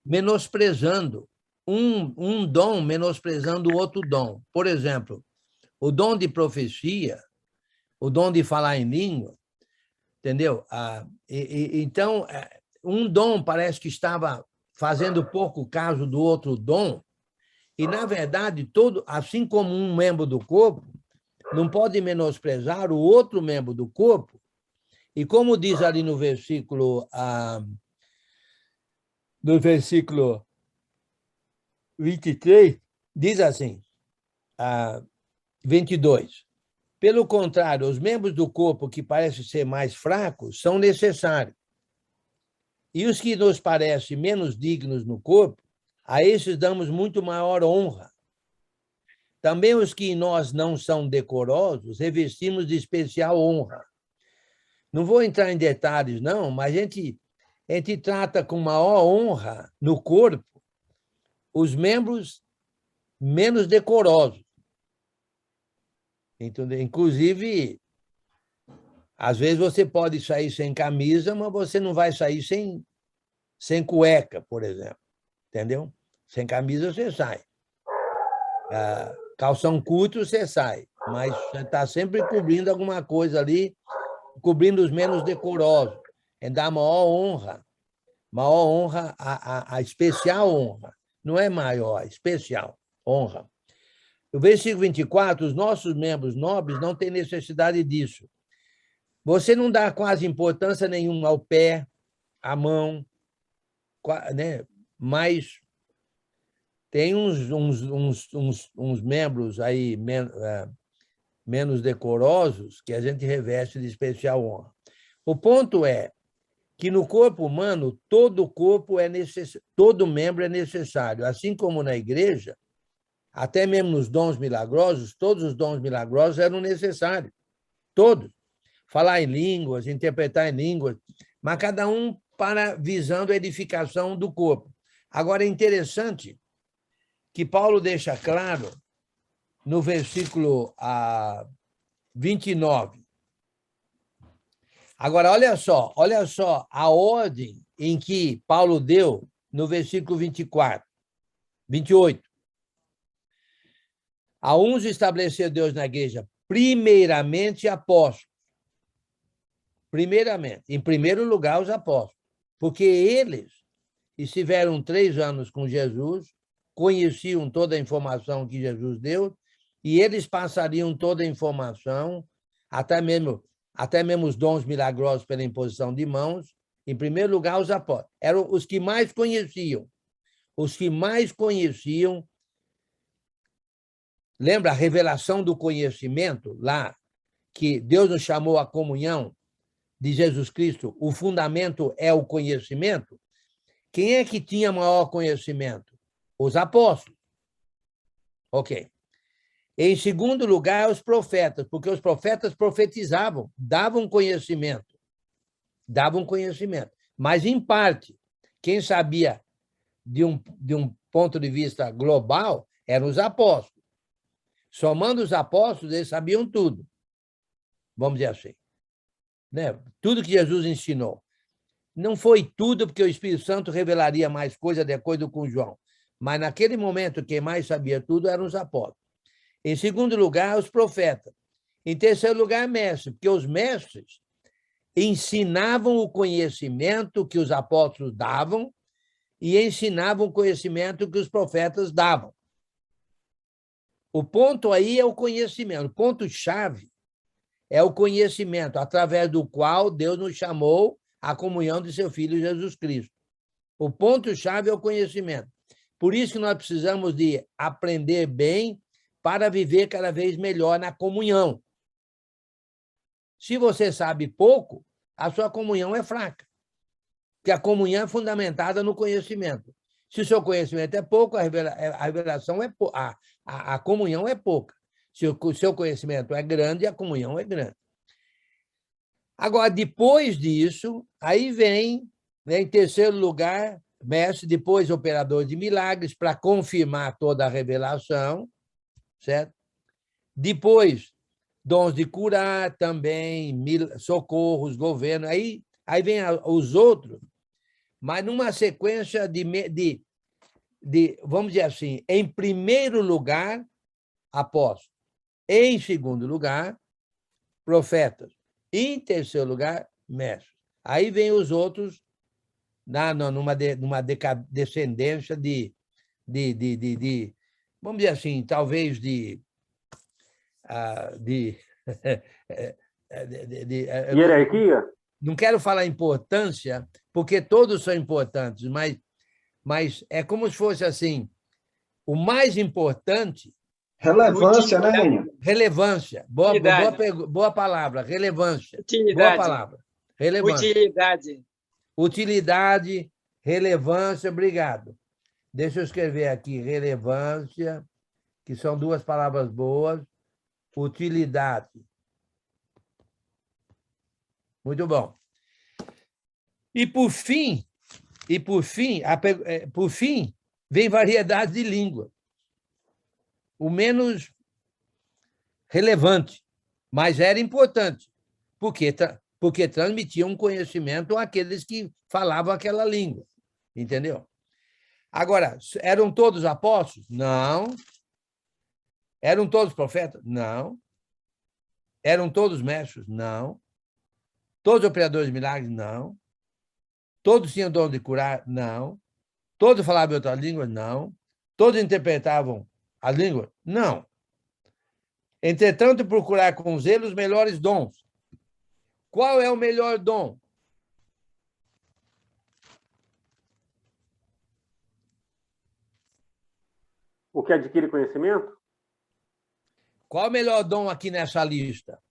menosprezando um dom, menosprezando o outro dom. Por exemplo, o dom de profecia, o dom de falar em língua, entendeu? Então, um dom parece que estava fazendo pouco caso do outro dom, e, na verdade, assim como um membro do corpo, não pode menosprezar o outro membro do corpo, e como diz ali no versículo 23, diz assim, 22, pelo contrário, os membros do corpo que parecem ser mais fracos são necessários, e os que nos parecem menos dignos no corpo, a esses damos muito maior honra. Também os que em nós não são decorosos, revestimos de especial honra. Não vou entrar em detalhes, não, mas a gente trata com maior honra no corpo os membros menos decorosos. Entendeu? Inclusive, às vezes você pode sair sem camisa, mas você não vai sair sem cueca, por exemplo. Entendeu? Sem camisa você sai. Calção curto você sai, mas você está sempre cobrindo alguma coisa ali, cobrindo os menos decorosos. É dar maior honra, a especial honra. Não é maior, é especial honra. No versículo 24, os nossos membros nobres não têm necessidade disso. Você não dá quase importância nenhuma ao pé, à mão, né? Mas tem uns membros aí menos decorosos que a gente reveste de especial honra. O ponto é que no corpo humano, todo membro é necessário. Assim como na igreja, até mesmo nos dons milagrosos, todos os dons milagrosos eram necessários. Todos. Falar em línguas, interpretar em línguas, mas cada um visando a edificação do corpo. Agora, é interessante que Paulo deixa claro no versículo 29. Agora, olha só a ordem em que Paulo deu no versículo 28. A uns estabeleceu Deus na igreja, primeiramente apóstolos. Primeiramente, em primeiro lugar, os apóstolos, porque eles estiveram 3 anos com Jesus, conheciam toda a informação que Jesus deu, e eles passariam toda a informação, até mesmo os dons milagrosos pela imposição de mãos. Em primeiro lugar, os apóstolos. Eram os que mais conheciam. Lembra a revelação do conhecimento lá, que Deus nos chamou à comunhão de Jesus Cristo? O fundamento é o conhecimento. Quem é que tinha maior conhecimento? Os apóstolos. Ok. Em segundo lugar, os profetas, porque os profetas profetizavam, davam conhecimento. Mas, em parte, quem sabia de um ponto de vista global eram os apóstolos. Somando os apóstolos, eles sabiam tudo. Vamos dizer assim. Né? Tudo que Jesus ensinou. Não foi tudo, porque o Espírito Santo revelaria mais coisa de acordo com João. Mas, naquele momento, quem mais sabia tudo eram os apóstolos. Em segundo lugar, os profetas. Em terceiro lugar, mestres, porque os mestres ensinavam o conhecimento que os apóstolos davam e ensinavam o conhecimento que os profetas davam. O ponto aí é o conhecimento. O ponto-chave é o conhecimento, através do qual Deus nos chamou à comunhão de seu Filho Jesus Cristo. O ponto-chave é o conhecimento. Por isso que nós precisamos de aprender bem para viver cada vez melhor na comunhão. Se você sabe pouco, a sua comunhão é fraca, porque a comunhão é fundamentada no conhecimento. Se o seu conhecimento é pouco, a revelação é a comunhão é pouca. Se o seu conhecimento é grande, a comunhão é grande. Agora, depois disso, aí vem, né, em terceiro lugar, mestre, depois operador de milagres, para confirmar toda a revelação, certo? Depois, dons de curar também, socorros, governo, aí vem os outros, mas numa sequência de, vamos dizer assim, em primeiro lugar, apóstolos, em segundo lugar, profetas, em terceiro lugar, mestres. Aí vem os outros numa descendência de, vamos dizer assim, talvez de hierarquia? Não quero falar importância, porque todos são importantes, mas é como se fosse assim, o mais importante... Relevância, né, Enio? Relevância. Boa palavra, relevância. Utilidade. Boa palavra. Relevância. Utilidade. Utilidade, relevância, obrigado. Deixa eu escrever aqui, relevância, que são duas palavras boas, utilidade. Muito bom. E, por fim, vem variedade de língua. O menos relevante, mas era importante, porque transmitia um conhecimento àqueles que falavam aquela língua, entendeu? Agora, eram todos apóstolos? Não. Eram todos profetas? Não. Eram todos mestres? Não. Todos operadores de milagres? Não. Todos tinham dom de curar? Não. Todos falavam outras línguas? Não. Todos interpretavam a língua? Não. Entretanto, procurar com zelo os melhores dons. Qual é o melhor dom? O que adquire conhecimento? Qual é o melhor dom aqui nessa lista?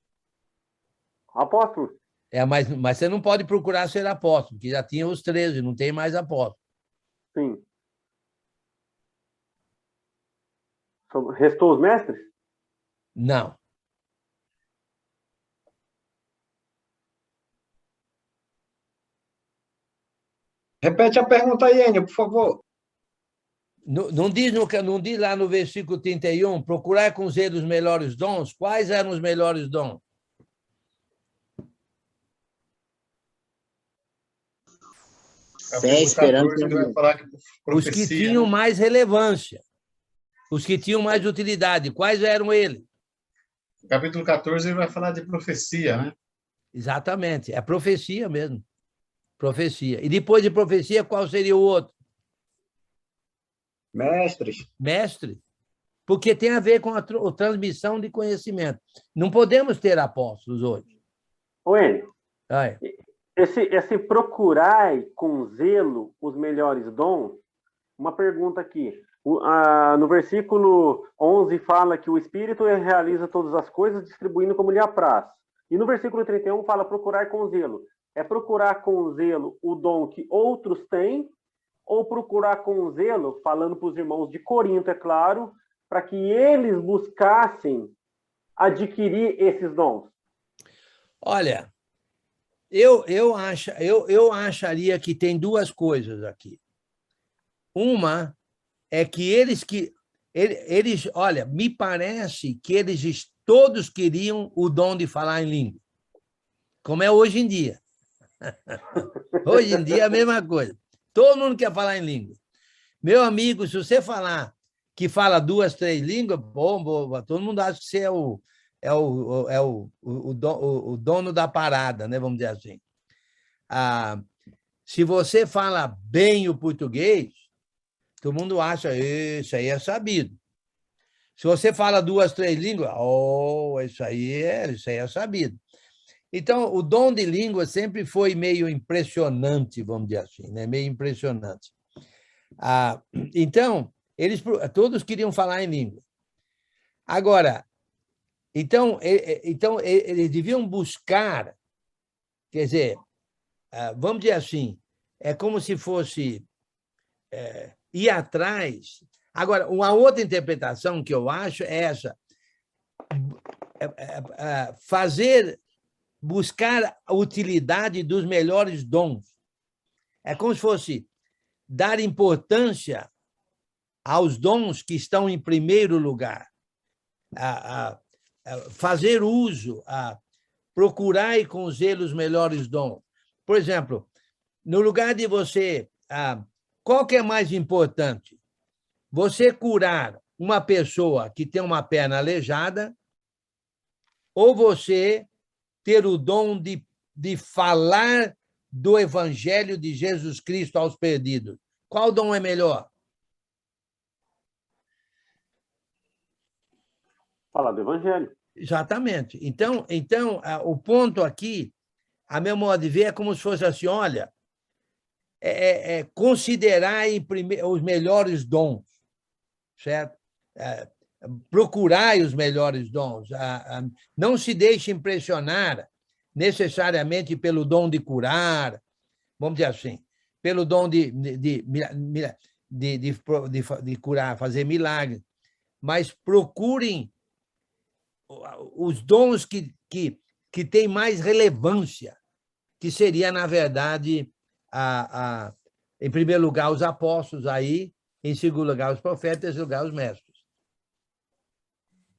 Apóstolo. Mas você não pode procurar ser apóstolo, que já tinha os 13, não tem mais apóstolo. Sim. Restou os mestres? Não. Repete a pergunta aí, Enio, por favor. Não diz lá no versículo 31, procurar com zelo os melhores dons? Quais eram os melhores dons? Fé, esperança. Os que tinham mais relevância, os que tinham mais utilidade. Quais eram eles? No capítulo 14, ele vai falar de profecia, né? Exatamente, é profecia mesmo. Profecia. E depois de profecia, qual seria o outro? Mestres. Mestre. Porque tem a ver com a transmissão de conhecimento. Não podemos ter apóstolos hoje. Ô, Enio, Ai. esse procurar com zelo os melhores dons, uma pergunta aqui. No versículo 11 fala que o Espírito realiza todas as coisas, distribuindo como lhe apraz. E no versículo 31 fala procurar com zelo. É procurar com zelo o dom que outros têm, ou procurar com zelo, falando para os irmãos de Corinto, é claro, para que eles buscassem adquirir esses dons? Olha, eu acharia que tem duas coisas aqui. Uma é que eles, olha, me parece que eles todos queriam o dom de falar em língua, como é hoje em dia. Hoje em dia é a mesma coisa. Todo mundo quer falar em língua. Meu amigo, se você falar que fala 2, 3 línguas, bom, todo mundo acha que você o dono da parada, né? Vamos dizer assim. Se você fala bem o português, todo mundo acha, isso aí é sabido. Se você fala 2, 3 línguas, isso aí é sabido. Então, o dom de língua sempre foi meio impressionante, vamos dizer assim, né? Meio impressionante. Então, todos queriam falar em língua. Agora, então eles deviam buscar, quer dizer, vamos dizer assim, é como se fosse ir atrás. Agora, uma outra interpretação que eu acho é essa: buscar a utilidade dos melhores dons. É como se fosse dar importância aos dons que estão em primeiro lugar, fazer uso, procurar com zelo os melhores dons. Por exemplo, no lugar de você, qual que é mais importante? Você curar uma pessoa que tem uma perna aleijada ou você ter o dom de falar do Evangelho de Jesus Cristo aos perdidos? Qual dom é melhor? Falar do Evangelho. Exatamente. Então, o ponto aqui, a meu modo de ver, é como se fosse assim, olha, considerar os melhores dons, certo? Procurai os melhores dons. Não se deixe impressionar necessariamente pelo dom de curar, vamos dizer assim, pelo dom de curar, fazer milagres, mas procurem os dons que têm mais relevância, que seria, na verdade, em primeiro lugar, os apóstolos, aí, em segundo lugar, os profetas, em terceiro lugar, os mestres.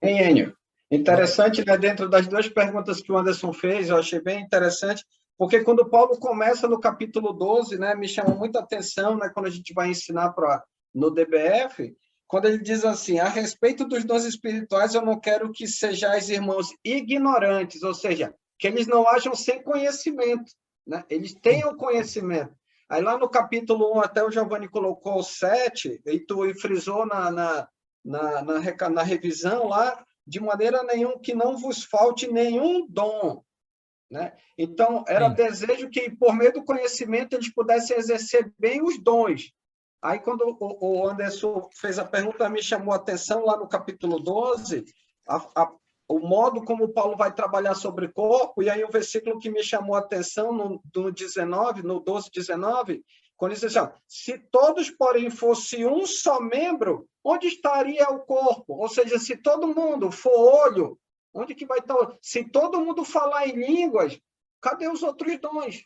Hein, Enio? Interessante, né? Dentro das duas perguntas que o Anderson fez, eu achei bem interessante, porque quando Paulo começa no capítulo 12, né, me chama muita atenção, né, quando a gente vai ensinar no DBF, quando ele diz assim: a respeito dos dons espirituais, eu não quero que sejais irmãos ignorantes, ou seja, que eles não hajam sem conhecimento, né? Eles tenham conhecimento. Aí lá no capítulo 1, até o Giovanni colocou 7, e tu frisou na revisão lá, de maneira nenhuma que não vos falte nenhum dom, né? Então, era desejo que, por meio do conhecimento, eles pudessem exercer bem os dons. Aí, quando o Anderson fez a pergunta, me chamou a atenção lá no capítulo 12, o modo como Paulo vai trabalhar sobre corpo, e aí o versículo que me chamou a atenção no 12, 19, quando ele diz assim: se todos, porém, fosse um só membro, onde estaria o corpo? Ou seja, se todo mundo for olho, onde que vai estar? Se todo mundo falar em línguas, cadê os outros dons?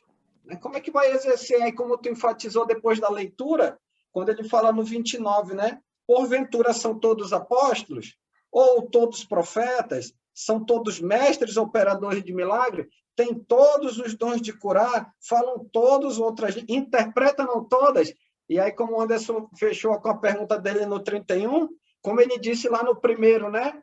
Como é que vai exercer? Aí, como tu enfatizou depois da leitura, quando ele fala no 29, né? Porventura são todos apóstolos? Ou todos profetas? São todos mestres, operadores de milagre? Têm todos os dons de curar? Falam todos outras, interpretam todas? E aí, como o Anderson fechou com a pergunta dele no 31, como ele disse lá no primeiro, né?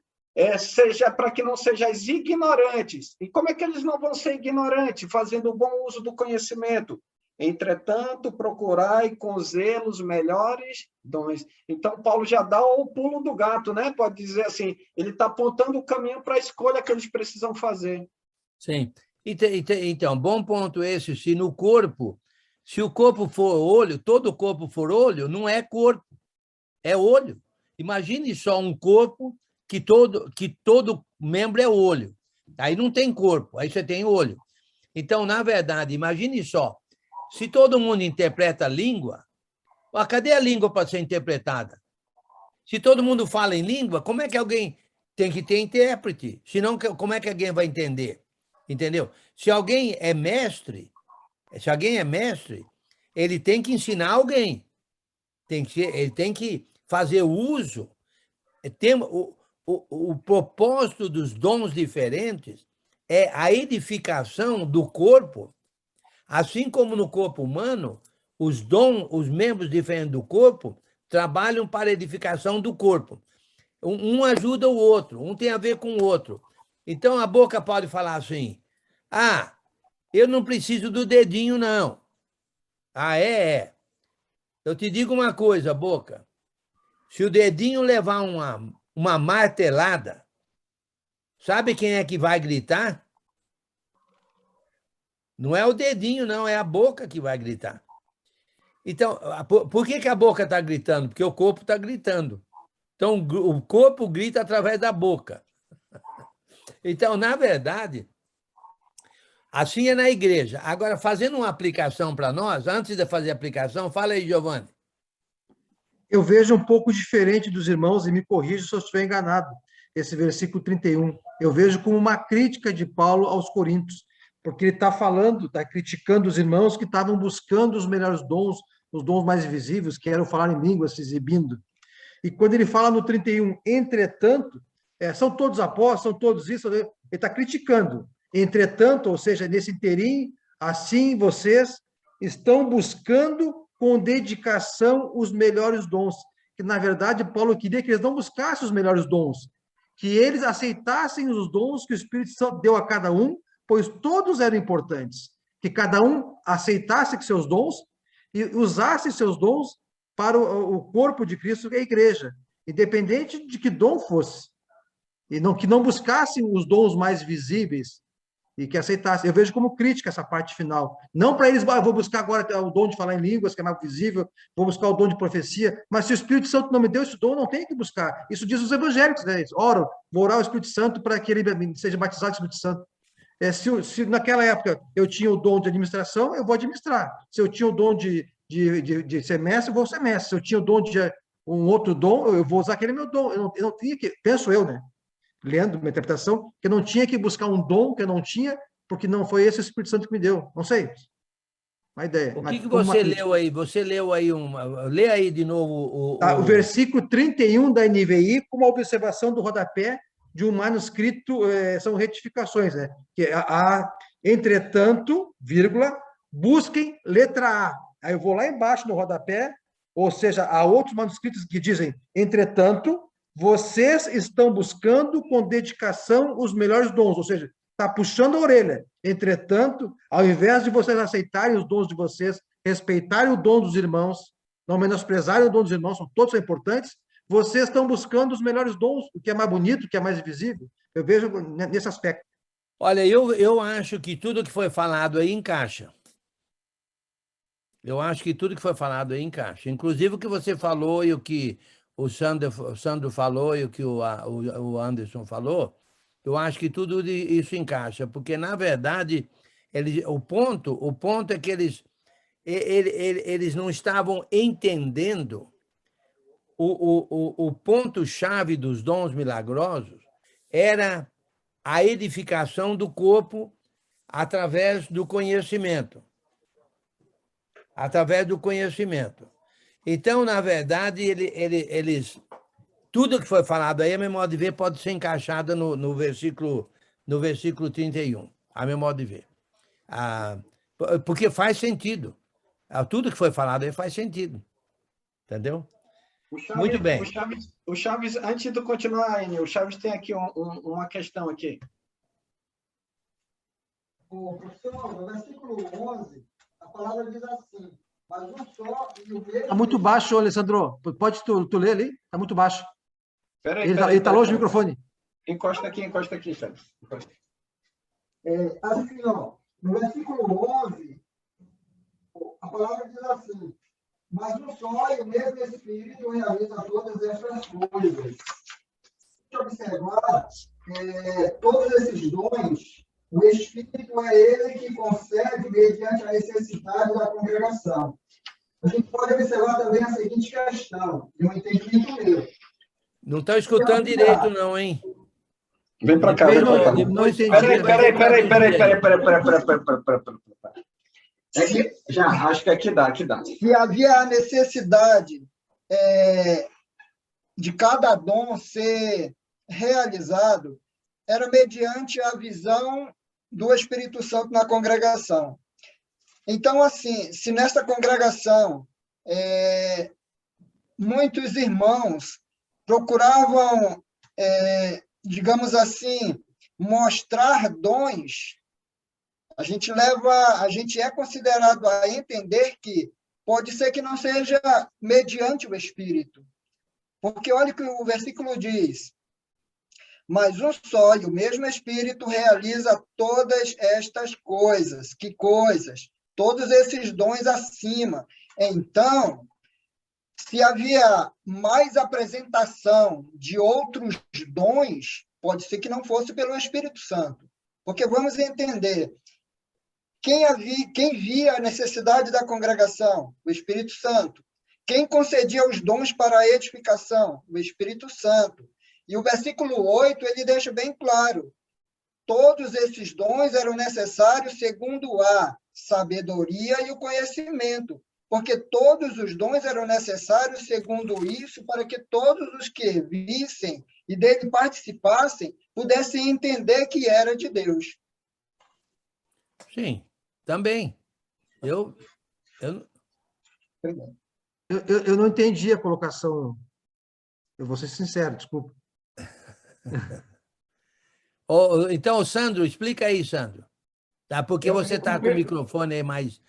Seja para que não sejais ignorantes. E como é que eles não vão ser ignorantes? Fazendo o bom uso do conhecimento. Entretanto, procurai com zelo os melhores dons. Então, Paulo já dá o pulo do gato, né? Pode dizer assim, ele está apontando o caminho para a escolha que eles precisam fazer. Sim. Então, bom ponto esse. Se o corpo for olho, todo o corpo for olho, não é corpo, é olho. Imagine só um corpo que todo membro é olho. Aí não tem corpo, aí você tem olho. Então, na verdade, imagine só, se todo mundo interpreta a língua, cadê a língua para ser interpretada? Se todo mundo fala em língua, como é que alguém tem que ter intérprete? Senão, como é que alguém vai entender? Entendeu? Se alguém é mestre, ele tem que ensinar alguém. Ele tem que fazer uso. O propósito dos dons diferentes é a edificação do corpo. Assim como no corpo humano, os membros diferentes do corpo trabalham para a edificação do corpo. Um ajuda o outro, um tem a ver com o outro. Então, a boca pode falar assim: eu não preciso do dedinho, não. Eu te digo uma coisa, boca. Se o dedinho levar uma martelada, sabe quem é que vai gritar? Não é o dedinho, não, é a boca que vai gritar. Então, por que a boca está gritando? Porque o corpo está gritando. Então, o corpo grita através da boca. Então, na verdade, assim é na igreja. Agora, fazendo uma aplicação para nós, antes de fazer a aplicação, fala aí, Giovanni. Eu vejo um pouco diferente dos irmãos, e me corrija se eu estiver enganado, esse versículo 31. Eu vejo como uma crítica de Paulo aos Coríntios, porque ele está falando, está criticando os irmãos que estavam buscando os melhores dons, os dons mais visíveis, que eram falar em línguas, se exibindo. E quando ele fala no 31, entretanto, são todos apóstolos, são todos isso, ele está criticando. Entretanto, ou seja, nesse interim, assim vocês estão buscando com dedicação os melhores dons. Que, na verdade, Paulo queria que eles não buscassem os melhores dons, que eles aceitassem os dons que o Espírito Santo deu a cada um, pois todos eram importantes. Que cada um aceitasse seus dons e usasse seus dons para o corpo de Cristo, que é a igreja, independente de que dom fosse. E não, que não buscassem os dons mais visíveis, e que aceitassem. Eu vejo como crítica essa parte final. Não para eles, vou buscar agora o dom de falar em línguas, que é mais visível, vou buscar o dom de profecia, mas se o Espírito Santo não me deu esse dom, não tem que buscar. Isso diz os evangélicos, né? Oram, vou orar ao Espírito Santo para que ele seja batizado do Espírito Santo. Se naquela época eu tinha o dom de administração, eu vou administrar. Se eu tinha o dom de ser mestre, eu vou ser mestre. Se eu tinha o dom de um outro dom, eu vou usar aquele meu dom. Eu não tinha que, penso eu, né? Lendo uma interpretação, que eu não tinha que buscar um dom que eu não tinha, porque não foi esse o Espírito Santo que me deu. Não sei. Uma ideia. O que você leu aí? Você leu aí lê aí de novo o versículo 31 da NVI, com uma observação do rodapé de um manuscrito, são retificações, né? Que entretanto, vírgula, busquem letra A. Aí eu vou lá embaixo no rodapé, ou seja, há outros manuscritos que dizem, entretanto, vocês estão buscando com dedicação os melhores dons, ou seja, está puxando a orelha. Entretanto, ao invés de vocês aceitarem os dons de vocês, respeitarem o dom dos irmãos, não menosprezarem o dom dos irmãos, todos são importantes, vocês estão buscando os melhores dons, o que é mais bonito, o que é mais visível. Eu vejo nesse aspecto. Olha, eu acho que tudo que foi falado aí encaixa. Eu acho que tudo que foi falado aí encaixa. Inclusive o que você falou e o que o Sandro falou e o que o Anderson falou, eu acho que tudo isso encaixa, porque, na verdade, o ponto é que eles não estavam entendendo o ponto-chave dos dons milagrosos era a edificação do corpo através do conhecimento. Através do conhecimento. Então, na verdade, tudo que foi falado aí, a meu modo de ver, pode ser encaixada no versículo 31, a meu modo de ver. Porque faz sentido. Tudo que foi falado aí faz sentido. Entendeu? Muito bem. O Chaves, antes de continuar, Enio, o Chaves tem aqui uma questão aqui. Professor, no versículo 11, a palavra diz assim, mas um só e o mesmo... Está muito baixo, Alessandro. Pode tu ler ali? Está muito baixo. Peraí, ele está longe do microfone. Encosta aqui, Chaves. Assim, ó, no versículo 11, a palavra diz assim, mas um só e o mesmo Espírito realiza todas estas coisas. Se observar, todos esses dons, o Espírito é ele que concede mediante a necessidade da congregação. A gente pode observar também a seguinte questão, de um entendimento meu. Não está escutando direito, não, hein? Vem para cá, vem para cá. Peraí. Acho que aqui dá. Se havia a necessidade de cada dom ser realizado, era mediante a visão do Espírito Santo na congregação. Então, assim, se nessa congregação muitos irmãos procuravam, digamos assim, mostrar dons, a gente é considerado a entender que pode ser que não seja mediante o Espírito. Porque olha o que o versículo diz, mas um só e o mesmo Espírito realiza todas estas coisas. Que coisas? Todos esses dons acima. Então, se havia mais apresentação de outros dons, pode ser que não fosse pelo Espírito Santo. Porque vamos entender, quem via a necessidade da congregação? O Espírito Santo. Quem concedia os dons para a edificação? O Espírito Santo. E o versículo 8, ele deixa bem claro, todos esses dons eram necessários segundo a sabedoria e o conhecimento, porque todos os dons eram necessários segundo isso, para que todos os que vissem e dele participassem pudessem entender que era de Deus. Sim, também. Eu não entendi a colocação. Eu vou ser sincero, desculpa. Então, Sandro, explica aí, Sandro. Tá? Porque você está com o microfone aí mais...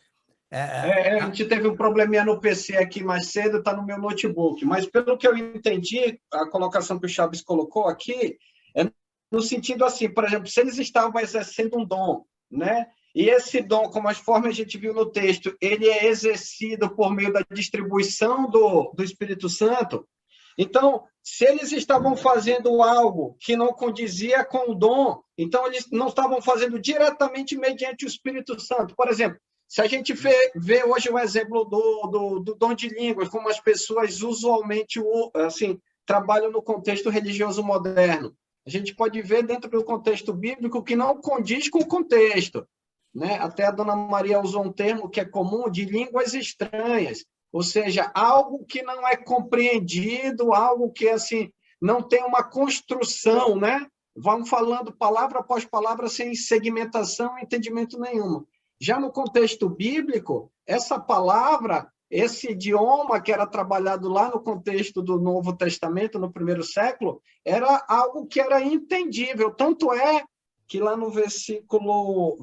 A gente teve um probleminha no PC aqui mais cedo, está no meu notebook. Mas, pelo que eu entendi, a colocação que o Chaves colocou aqui é no sentido assim, por exemplo, se eles estavam exercendo um dom, né? E esse dom, como as formas a gente viu no texto, ele é exercido por meio da distribuição do Espírito Santo. Então, se eles estavam fazendo algo que não condizia com o dom, então eles não estavam fazendo diretamente mediante o Espírito Santo. Por exemplo, se a gente vê hoje o exemplo do dom de línguas, como as pessoas usualmente assim, trabalham no contexto religioso moderno, a gente pode ver dentro do contexto bíblico que não condiz com o contexto, né? Até a dona Maria usou um termo que é comum, de línguas estranhas, ou seja, algo que não é compreendido, algo que assim não tem uma construção, né? Vamos falando palavra após palavra sem segmentação e entendimento nenhum. Já no contexto bíblico, essa palavra, esse idioma que era trabalhado lá no contexto do Novo Testamento, no primeiro século, era algo que era entendível. Tanto é que lá no versículo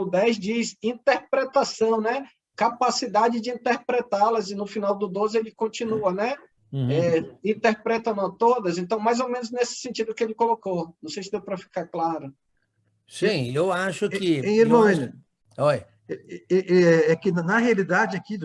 10 diz interpretação, né? Capacidade de interpretá-las, e no final do 12 ele continua, né? Interpretam todas, então mais ou menos nesse sentido que ele colocou. Não sei se deu para ficar claro. Sim, eu acho que... Irmão, Oi. É que, na realidade, aqui,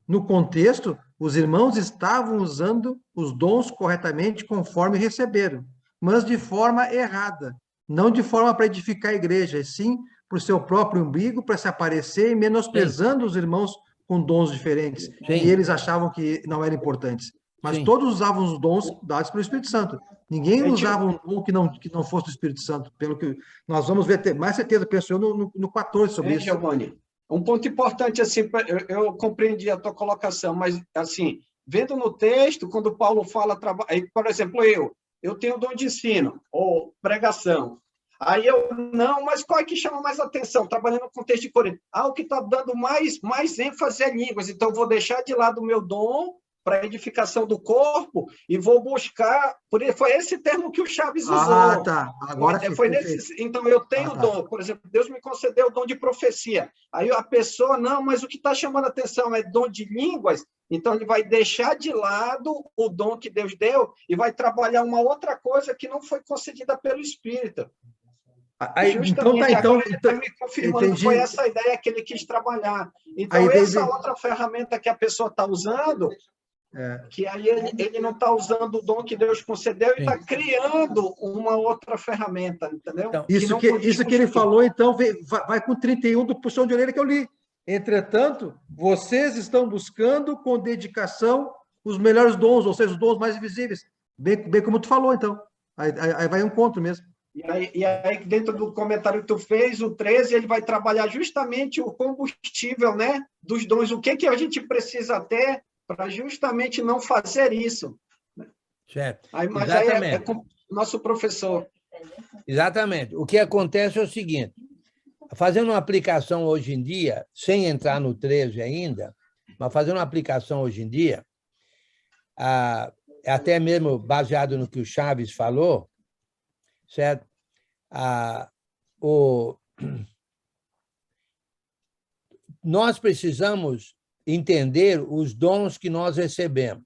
no contexto, os irmãos estavam usando os dons corretamente conforme receberam, mas de forma errada, não de forma para edificar a igreja, e sim para o seu próprio umbigo, para se aparecer e menosprezando os irmãos com dons diferentes, Sim. e eles achavam que não eram importantes. Mas Sim. todos usavam os dons dados pelo Espírito Santo. Ninguém usava um dom que não fosse do Espírito Santo, pelo que nós vamos ver, ter mais certeza, penso eu, no 14 sobre isso. Giovanni, um ponto importante, assim, eu compreendi a tua colocação, mas, assim, vendo no texto, quando Paulo fala, por exemplo, eu tenho dom de ensino, ou pregação, aí mas qual é que chama mais atenção? Trabalhando no contexto de Corinto. O que está dando mais ênfase é línguas, então eu vou deixar de lado o meu dom para a edificação do corpo e vou buscar... Foi esse termo que o Chaves usou. Tá. Agora foi então, eu tenho o dom. Por exemplo, Deus me concedeu o dom de profecia. Aí a pessoa, não, mas o que está chamando a atenção é dom de línguas, então ele vai deixar de lado o dom que Deus deu e vai trabalhar uma outra coisa que não foi concedida pelo Espírito. Então, me confirmando, entendi. foi essa ideia que ele quis trabalhar. Então, essa outra ferramenta que a pessoa está usando... que aí ele não está usando o dom que Deus concedeu e está criando uma outra ferramenta, entendeu? Então, isso que ele falou, então, vai com 31 do puxão de orelha que eu li. Entretanto, vocês estão buscando com dedicação os melhores dons, ou seja, os dons mais visíveis. Bem como tu falou, então. Aí vai um encontro mesmo. E aí, dentro do comentário que tu fez, o 13, ele vai trabalhar justamente o combustível, né, dos dons. O que a gente precisa ter para justamente não fazer isso. Certo. Mas aí é com o nosso professor. Exatamente. O que acontece é o seguinte, fazendo uma aplicação hoje em dia, sem entrar no 13 ainda, mas fazendo uma aplicação hoje em dia, até mesmo baseado no que o Chaves falou, certo? Nós precisamos entender os dons que nós recebemos,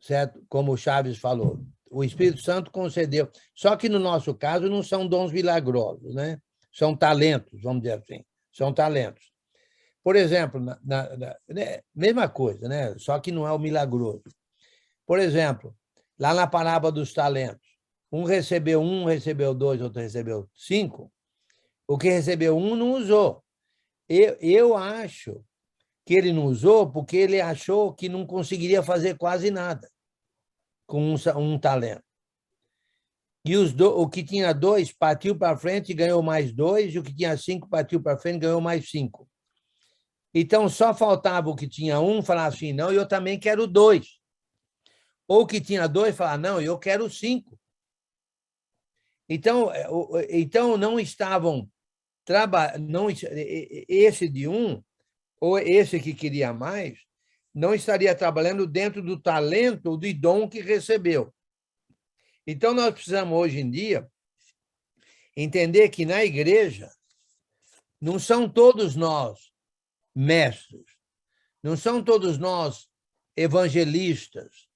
certo? Como o Chaves falou, o Espírito Santo concedeu. Só que, no nosso caso, não são dons milagrosos, né? São talentos, vamos dizer assim. São talentos. Por exemplo, né, mesma coisa, né? Só que não é o milagroso. Por exemplo, lá na parábola dos talentos, um recebeu 2, outro recebeu 5. O que recebeu 1 não usou. Eu acho que ele não usou porque ele achou que não conseguiria fazer quase nada com um talento. E o que tinha 2 partiu para frente e ganhou mais 2, e o que tinha 5 partiu para frente e ganhou mais 5. Então, só faltava o que tinha 1 falar assim, não, eu também quero 2. Ou o que tinha 2 falar, não, eu quero 5. Então não estavam trabalhando, esse de 1, ou esse que queria mais, não estaria trabalhando dentro do talento, do dom que recebeu. Então, nós precisamos, hoje em dia, entender que na igreja não são todos nós mestres, não são todos nós evangelistas,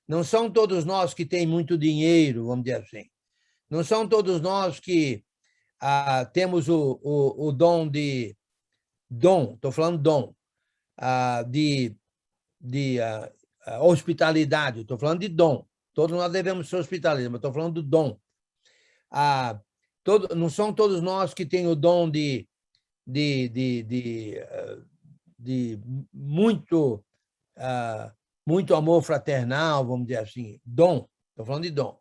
não são todos nós que têm muito dinheiro, vamos dizer assim. Não são todos nós que temos o dom de... Estou falando dom, de hospitalidade, estou falando de dom. Todos nós devemos ser hospitaleiros, mas estou falando do dom. Não são todos nós que têm o dom de muito amor fraternal, vamos dizer assim, dom. Estou falando de dom.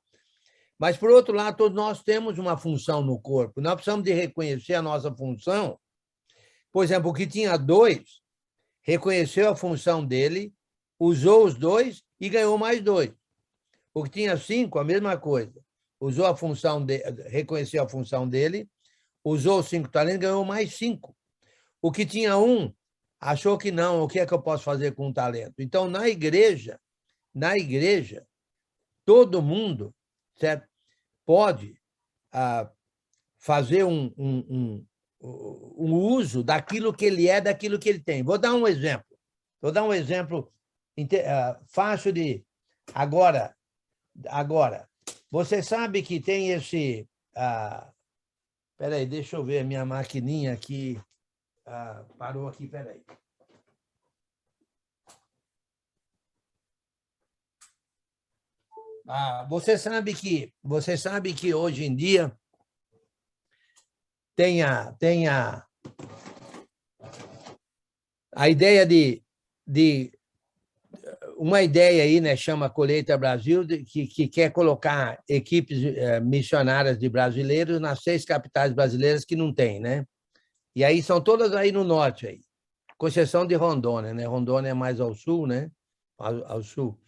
Mas, por outro lado, todos nós temos uma função no corpo. Nós precisamos de reconhecer a nossa função. Por exemplo, o que tinha 2, reconheceu a função dele, usou os 2 e ganhou mais 2. O que tinha 5, a mesma coisa. Usou a função reconheceu a função dele, usou os 5 talentos e ganhou mais 5. O que tinha 1, achou que não, o que é que eu posso fazer com um talento? Então, na igreja, todo mundo, certo, pode fazer um uso daquilo que ele é, daquilo que ele tem. Vou dar um exemplo. Fácil de... Agora, você sabe que tem esse... Espera aí, deixa eu ver a minha maquininha aqui. Parou aqui, espera aí. Você sabe que hoje em dia tem a ideia de uma ideia aí, né, chama Colheita Brasil, que quer colocar equipes missionárias de brasileiros nas 6 capitais brasileiras que não tem, né? E aí são todas aí no norte, aí, com exceção de Rondônia, né? Rondônia é mais ao sul, né? Ao sul.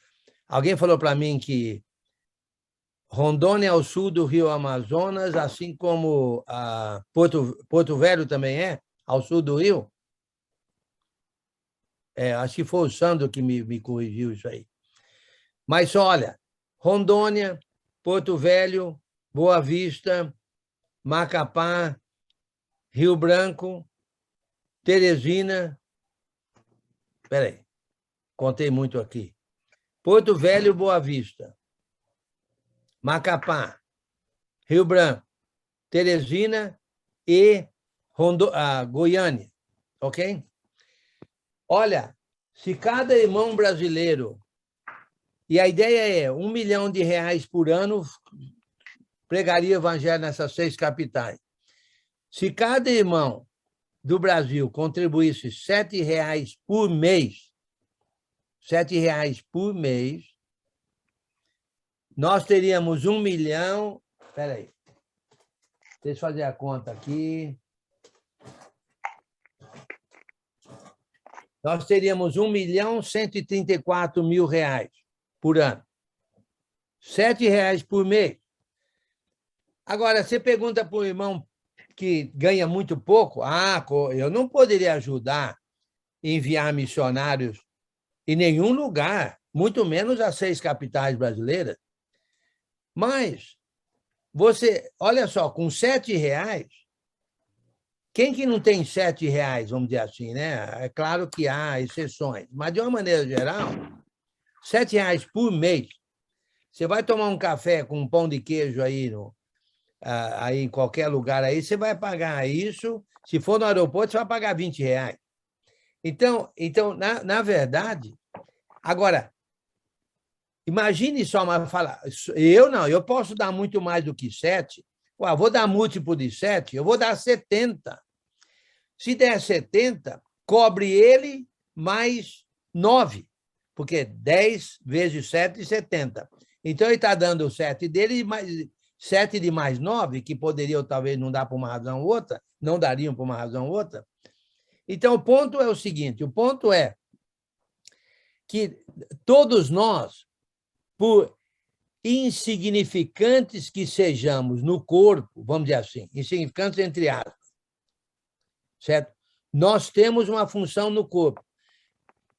Alguém falou para mim que Rondônia é ao sul do Rio Amazonas, assim como Porto Velho também é, ao sul do Rio. Acho que foi o Sandro que me corrigiu isso aí. Mas, olha, Rondônia, Porto Velho, Boa Vista, Macapá, Rio Branco, Teresina... Espera aí, contei muito aqui. Porto Velho, Boa Vista, Macapá, Rio Branco, Teresina e Goiânia, ok? Olha, se cada irmão brasileiro, e a ideia é R$1 milhão por ano, pregaria o evangelho nessas 6 capitais. Se cada irmão do Brasil contribuísse R$7 por mês, R$7 por mês, nós teríamos 1 milhão... Espera aí. Deixa eu fazer a conta aqui. Nós teríamos R$1.134.000 por ano. R$7 por mês. Agora, você pergunta para o irmão que ganha muito pouco, eu não poderia ajudar a enviar missionários em nenhum lugar, muito menos as 6 capitais brasileiras. Mas, olha só, com R$7, quem que não tem R$7, vamos dizer assim, né? É claro que há exceções, mas, de uma maneira geral, R$7 por mês. Você vai tomar um café com um pão de queijo aí, aí em qualquer lugar, aí você vai pagar isso. Se for no aeroporto, você vai pagar R$20. Então na verdade, agora, imagine só, mas falar, eu posso dar muito mais do que 7. Ué, vou dar múltiplo de 7, eu vou dar 70. Se der 70, cobre ele mais 9, porque 10 vezes 7 é 70. Então, ele está dando o 7 dele, mais 7 de mais 9, que poderiam talvez não dar por uma razão ou outra, não dariam por uma razão ou outra. Então, o ponto é o seguinte, o ponto é que todos nós, por insignificantes que sejamos no corpo, vamos dizer assim, insignificantes entre aspas, certo? Nós temos uma função no corpo.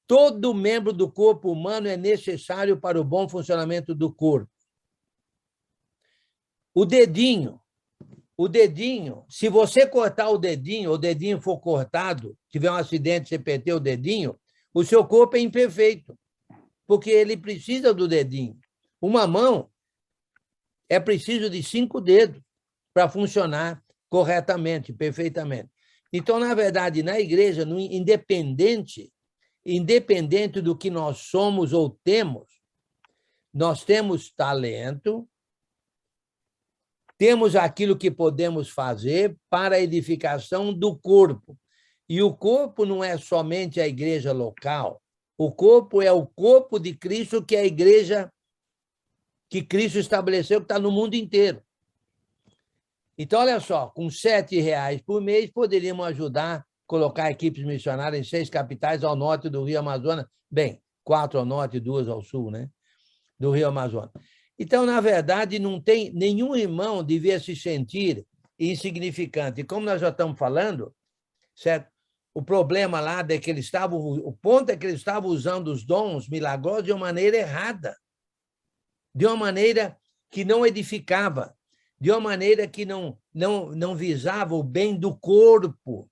Todo membro do corpo humano é necessário para o bom funcionamento do corpo. O dedinho, se você cortar o dedinho for cortado, tiver um acidente, você perdeu o dedinho, o seu corpo é imperfeito, porque ele precisa do dedinho. Uma mão é preciso de 5 dedos para funcionar corretamente, perfeitamente. Então, na verdade, na igreja, independente do que nós somos ou temos, nós temos talento, temos aquilo que podemos fazer para a edificação do corpo. E o corpo não é somente a igreja local, o corpo é o corpo de Cristo, que é a igreja que Cristo estabeleceu, que está no mundo inteiro. Então, olha só, com R$7 por mês, poderíamos ajudar a colocar equipes missionárias em 6 capitais ao norte do Rio Amazonas, bem, 4 ao norte e 2 ao sul, né, do Rio Amazonas. Então, na verdade, não tem nenhum irmão devia se sentir insignificante. E como nós já estamos falando, certo? O problema lá é que o ponto é que eles estavam usando os dons milagrosos de uma maneira errada, de uma maneira que não edificava, de uma maneira que não visava o bem do corpo.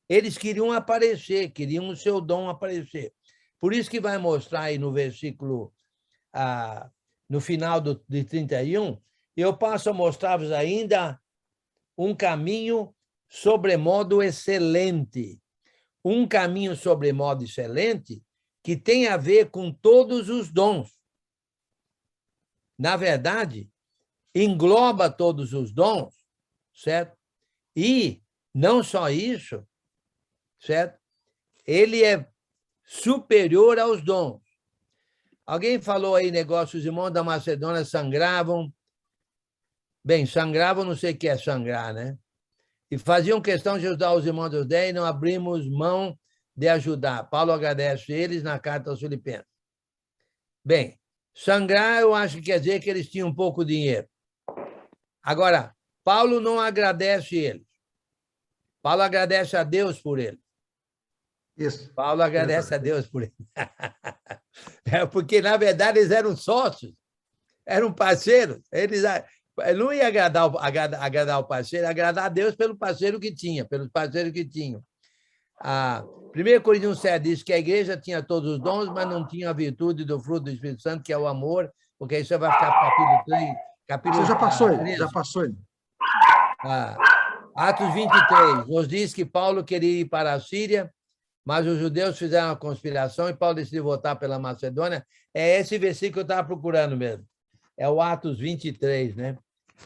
Eles queriam aparecer, queriam o seu dom aparecer. Por isso que vai mostrar aí no versículo, no final de 31, eu passo a mostrar-vos ainda um caminho sobremodo excelente. Um caminho sobremodo excelente que tem a ver com todos os dons. Na verdade, engloba todos os dons, certo? E não só isso, certo? Ele é superior aos dons. Alguém falou aí, negócio, os irmãos da Macedônia sangravam. Bem, sangravam, não sei o que é sangrar, né? E faziam questão de ajudar os irmãos dos 10 e não abrimos mão de ajudar. Paulo agradece eles na carta aos Filipenses. Bem, sangrar, eu acho que quer dizer que eles tinham pouco dinheiro. Agora, Paulo não agradece eles. Paulo agradece a Deus por eles. Isso. Paulo agradece a Deus por eles. Porque, na verdade, eles eram sócios, eram parceiros. Ele não ia agradar o parceiro, agradar a Deus pelo parceiro que tinha, pelos parceiros que tinham. 1 Coríntios 7 diz que a igreja tinha todos os dons, mas não tinha a virtude do fruto do Espírito Santo, que é o amor, porque isso vai ficar para capítulo 3. Capítulo Você já passou, 13. já passou. Atos 23 nos diz que Paulo queria ir para a Síria, mas os judeus fizeram uma conspiração e Paulo decidiu voltar pela Macedônia. É esse versículo que eu estava procurando mesmo. É o Atos 23, né?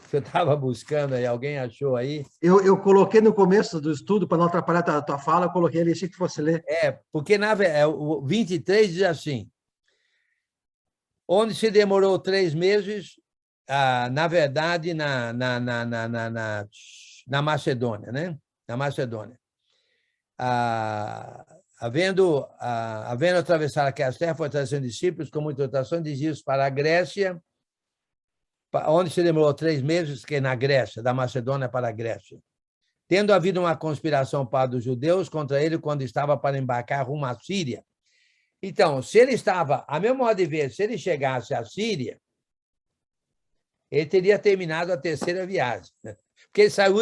Que eu estava buscando aí, alguém achou aí? Eu coloquei no começo do estudo, para não atrapalhar a tua fala, eu coloquei ali, achei que fosse ler. Porque o 23 diz assim, onde se demorou 3 meses, na verdade, na Macedônia, né? Na Macedônia. Havendo atravessado aquela terra, foi trazendo discípulos com muita rotação, dirigidos para a Grécia, onde se demorou 3 meses, que é na Grécia, da Macedônia para a Grécia. Tendo havido uma conspiração para os judeus contra ele quando estava para embarcar rumo à Síria. Então, se ele estava, a meu modo de ver, se ele chegasse à Síria, ele teria terminado a 3ª viagem. Porque ele saiu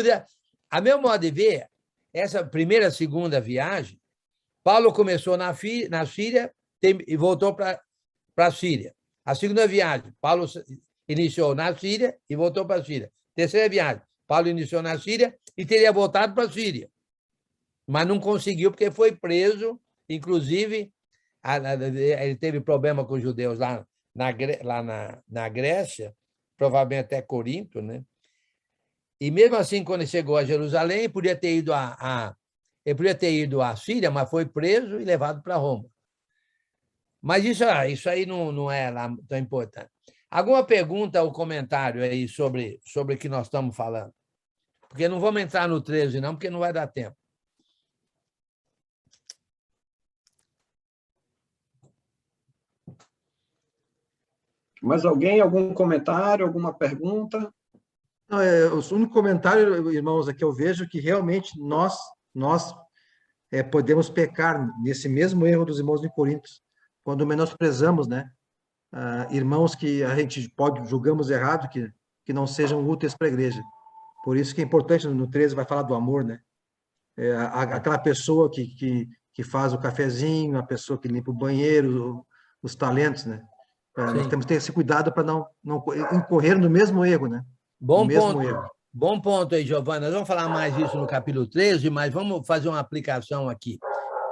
a meu modo de ver, essa primeira, segunda viagem, Paulo começou na Síria e voltou para a Síria. A segunda viagem, Paulo iniciou na Síria e voltou para a Síria. 3ª viagem, Paulo iniciou na Síria e teria voltado para a Síria. mas não conseguiu porque foi preso, inclusive ele teve problema com os judeus lá na Grécia, provavelmente até Corinto, né? E mesmo assim, quando ele chegou a Jerusalém, ele podia ter ido à Síria, mas foi preso e levado para Roma. Mas isso aí não é lá tão importante. Alguma pergunta ou comentário aí sobre o que nós estamos falando? Porque não vamos entrar no 13, não, porque não vai dar tempo. Mais alguém? Algum comentário? Alguma pergunta? Não, o único comentário, irmãos, é que eu vejo que realmente nós podemos pecar nesse mesmo erro dos irmãos de Corinto, quando menosprezamos, né? Irmãos que a gente julgamos errado, que não sejam úteis para a igreja. Por isso que é importante, no 13 vai falar do amor, né? Aquela pessoa que faz o cafezinho, a pessoa que limpa o banheiro, os talentos, né? Nós temos que ter esse cuidado para não incorrer no mesmo erro, né? Bom ponto aí, Giovana. Nós vamos falar mais disso no capítulo 13, mas vamos fazer uma aplicação aqui.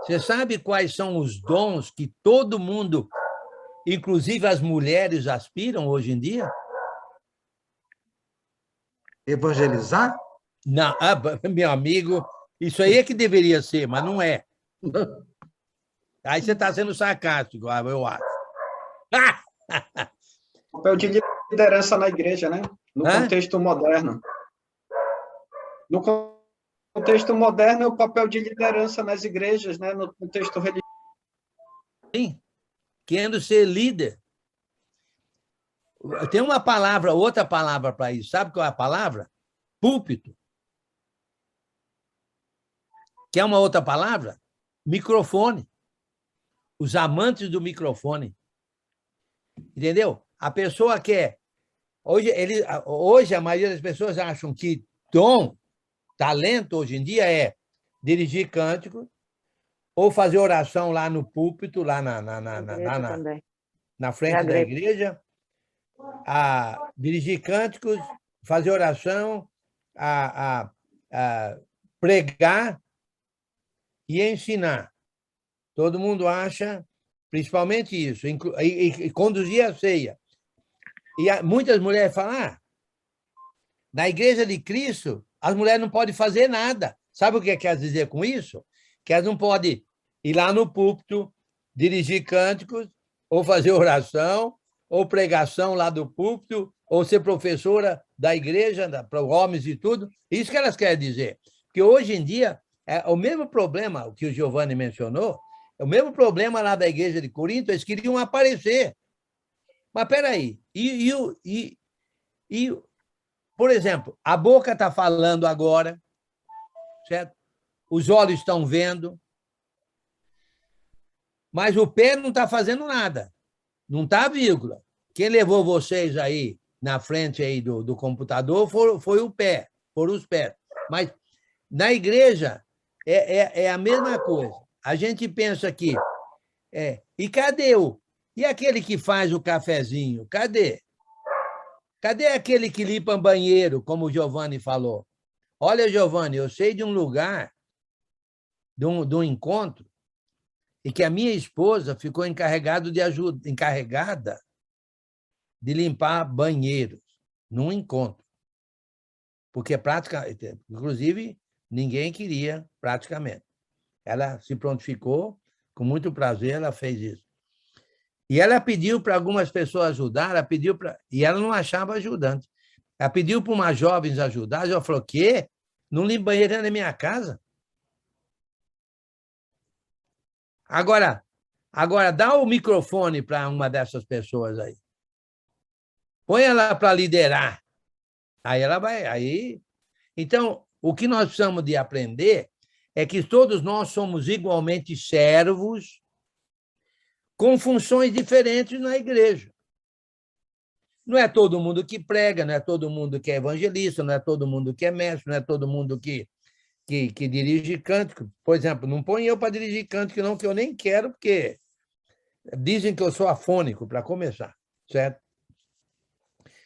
Você sabe quais são os dons que todo mundo, inclusive as mulheres, aspiram hoje em dia? Evangelizar? Não, meu amigo, isso aí é que deveria ser, mas não é. Aí você está sendo sarcástico, eu acho. Papel de liderança na igreja, né? No contexto moderno. No contexto moderno, é o papel de liderança nas igrejas, né? No contexto religioso. Sim, querendo ser líder. Tem uma palavra, outra palavra para isso. Sabe qual é a palavra? Púlpito. Quer uma outra palavra? Microfone. Os amantes do microfone. Entendeu? A pessoa quer... Hoje, a maioria das pessoas acham que talento, hoje em dia, é dirigir cântico ou fazer oração lá no púlpito, lá na frente da igreja, dirigir cânticos, fazer oração, pregar e ensinar. Todo mundo acha, principalmente isso, e conduzir a ceia. E muitas mulheres falam, na igreja de Cristo, as mulheres não podem fazer nada. Sabe o que quer dizer com isso? Que elas não podem ir lá no púlpito, dirigir cânticos, ou fazer oração, ou pregação lá do púlpito, ou ser professora da igreja, para homens e tudo. Isso que elas querem dizer. Porque hoje em dia, é o mesmo problema que o Giovanni mencionou, é o mesmo problema lá da igreja de Corinto, eles queriam aparecer. Mas, espera aí, por exemplo, a boca está falando agora, certo? Os olhos estão vendo, mas o pé não está fazendo nada, não está vírgula. Quem levou vocês aí na frente aí do computador foi o pé, foram os pés. Mas na igreja é a mesma coisa. A gente pensa que... e cadê E aquele que faz o cafezinho? Cadê? Cadê aquele que limpa banheiro, como o Giovanni falou? Olha, Giovanni, eu sei de um lugar, de um encontro, e que a minha esposa ficou encarregada de limpar banheiros num encontro. Porque, inclusive, ninguém queria, praticamente. Ela se prontificou, com muito prazer, ela fez isso. E ela pediu para algumas pessoas ajudar, e ela não achava ajudante. Ela pediu para umas jovens ajudar, ela falou, quê? Não limpa banheiro na minha casa? Agora, dá o microfone para uma dessas pessoas aí. Põe ela para liderar. Aí ela vai... Então, o que nós precisamos de aprender é que todos nós somos igualmente servos com funções diferentes na igreja. Não é todo mundo que prega, não é todo mundo que é evangelista, não é todo mundo que é mestre, não é todo mundo que dirige cântico. Por exemplo, não põe eu para dirigir cântico, não, que eu nem quero, porque dizem que eu sou afônico, para começar, certo?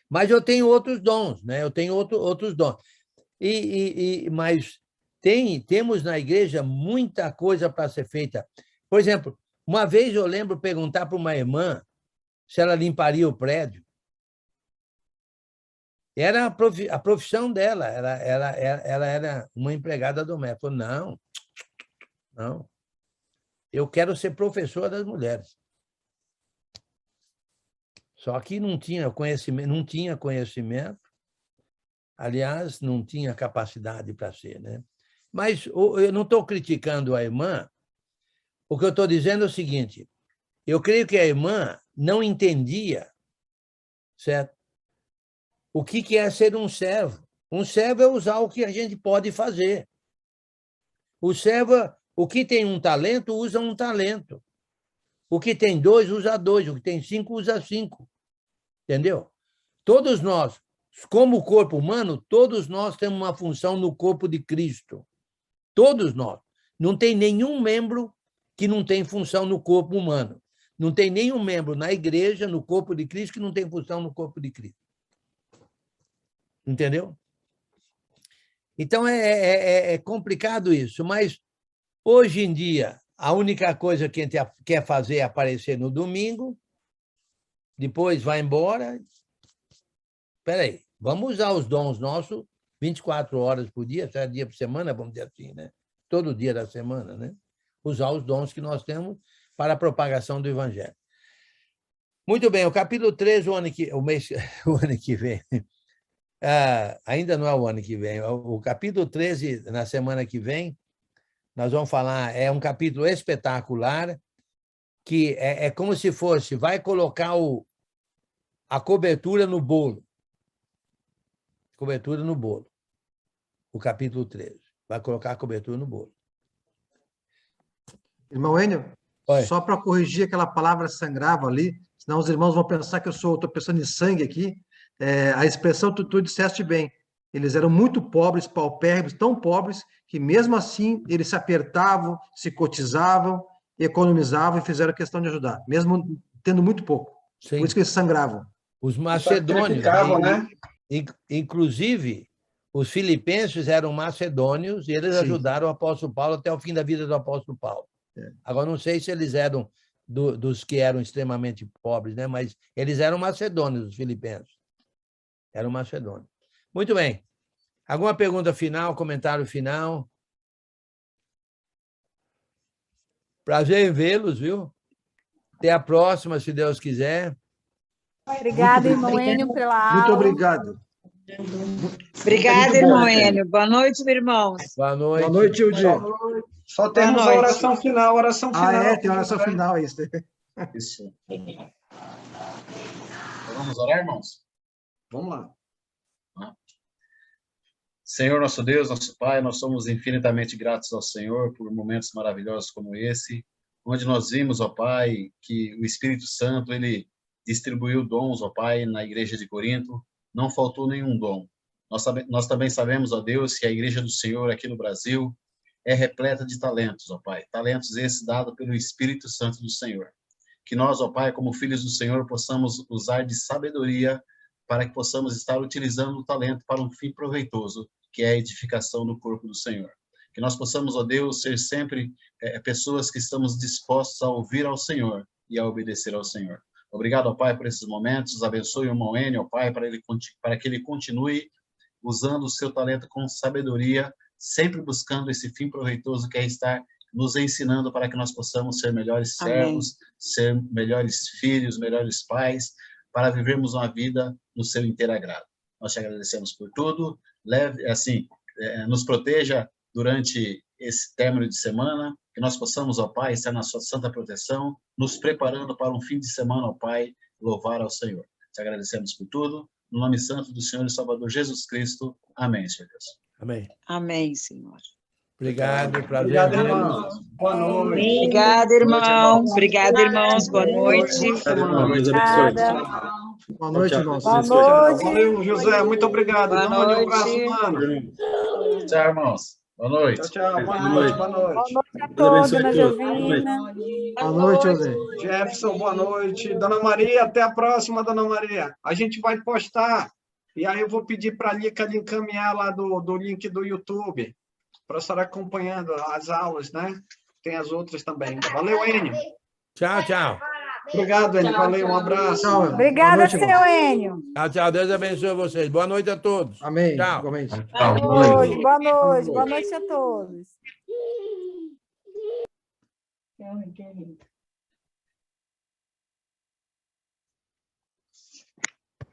Mas eu tenho outros dons, né? Eu tenho outros dons. Mas temos na igreja muita coisa para ser feita. Por exemplo, uma vez eu lembro perguntar para uma irmã se ela limparia o prédio. Era a profissão dela, ela era uma empregada doméstica. Falou, não, eu quero ser professora das mulheres. Só que não tinha conhecimento, aliás, não tinha capacidade para ser, né? Mas eu não estou criticando a irmã, o que eu estou dizendo é o seguinte, eu creio que a irmã não entendia, certo? O que é ser um servo? Um servo é usar o que a gente pode fazer. O servo, o que tem um talento, usa um talento. O que tem 2, usa 2. O que tem 5, usa 5. Entendeu? Todos nós, como corpo humano, todos nós temos uma função no corpo de Cristo. Todos nós. Não tem nenhum membro que não tem função no corpo humano. Não tem nenhum membro na igreja, no corpo de Cristo, que não tem função no corpo de Cristo. Entendeu? Então, é complicado isso, mas hoje em dia, a única coisa que a gente quer fazer é aparecer no domingo, depois vai embora. Espera aí, vamos usar os dons nossos 24 horas por dia, 7 dias por semana, vamos dizer assim, né? Todo dia da semana, né? Usar os dons que nós temos para a propagação do Evangelho. Muito bem, o capítulo 13, o ano que vem, ainda não é o ano que vem, o capítulo 13, na semana que vem, nós vamos falar, é um capítulo espetacular, que é como se fosse, vai colocar a cobertura no bolo. Cobertura no bolo. O capítulo 13. Vai colocar a cobertura no bolo. Irmão Enio, só para corrigir aquela palavra sangrava ali, senão os irmãos vão pensar que eu estou pensando em sangue aqui. A expressão tu disseste bem. Eles eram muito pobres, paupérrimos, tão pobres, que mesmo assim eles se apertavam, se cotizavam, economizavam e fizeram questão de ajudar, mesmo tendo muito pouco. Sim. Por isso que eles sangravam. Os macedônios, né? inclusive, os filipenses eram macedônios e eles ajudaram o apóstolo Paulo até o fim da vida do apóstolo Paulo. Agora, não sei se eles eram dos que eram extremamente pobres, né? Mas eles eram macedônios, os filipenses. Eram macedônios. Muito bem. Alguma pergunta final, comentário final? Prazer em vê-los, viu? Até a próxima, se Deus quiser. Obrigada, irmão Enio, pela aula. Muito obrigado. Obrigada, irmão Enio. Boa noite, irmãos. Boa noite. Boa noite, Ildi. Só temos a oração final, tem oração final, isso. Isso. Vamos orar, irmãos? Vamos lá. Senhor, nosso Deus, nosso Pai, nós somos infinitamente gratos ao Senhor por momentos maravilhosos como esse, onde nós vimos, ó Pai, que o Espírito Santo, ele distribuiu dons, ó Pai, na igreja de Corinto, não faltou nenhum dom. Nós também sabemos, ó Deus, que a igreja do Senhor aqui no Brasil é repleta de talentos, ó Pai, talentos esses dados pelo Espírito Santo do Senhor. Que nós, ó Pai, como filhos do Senhor, possamos usar de sabedoria para que possamos estar utilizando o talento para um fim proveitoso, que é a edificação do corpo do Senhor. Que nós possamos, ó Deus, ser sempre pessoas que estamos dispostos a ouvir ao Senhor e a obedecer ao Senhor. Obrigado, ó Pai, por esses momentos. Abençoe o irmão Enio, ó Pai, para que ele continue usando o seu talento com sabedoria, sempre buscando esse fim proveitoso que é estar nos ensinando para que nós possamos ser melhores servos, ser melhores filhos, melhores pais, para vivermos uma vida no seu inteiro agrado. Nós te agradecemos por tudo. Nos proteja durante esse término de semana, que nós possamos, ó Pai, estar na sua santa proteção, nos preparando para um fim de semana, ó Pai, louvar ao Senhor. Te agradecemos por tudo, no nome santo do Senhor e Salvador Jesus Cristo. Amém, Senhor Deus. Amém. Amém, Senhor. Obrigado, prazer. Obrigado, irmão. Boa noite. Obrigada, irmão. Obrigada, irmãos. Boa noite. Boa noite, irmãos. Boa noite. Valeu, José. Muito obrigado. Boa Dá um noite. abraço, mano. Tchau, irmãos. Boa noite. Tchau. Boa noite. Boa noite a todos, Dona Jovina. Boa noite, José. Jefferson, boa noite. Dona Maria, até a próxima, Dona Maria. A gente vai postar. E aí eu vou pedir para a Lica lhe encaminhar lá do link do YouTube. para estar acompanhando as aulas, né? Tem as outras também. Valeu, Enio. Tchau, tchau. Obrigado, Enio. Valeu, um abraço. Tchau. Boa Obrigada, noite, seu irmão. Enio. Tchau, tchau. Deus abençoe vocês. Boa noite a todos. Amém. Tchau. Igualmente. Boa noite, boa noite. Boa noite a todos.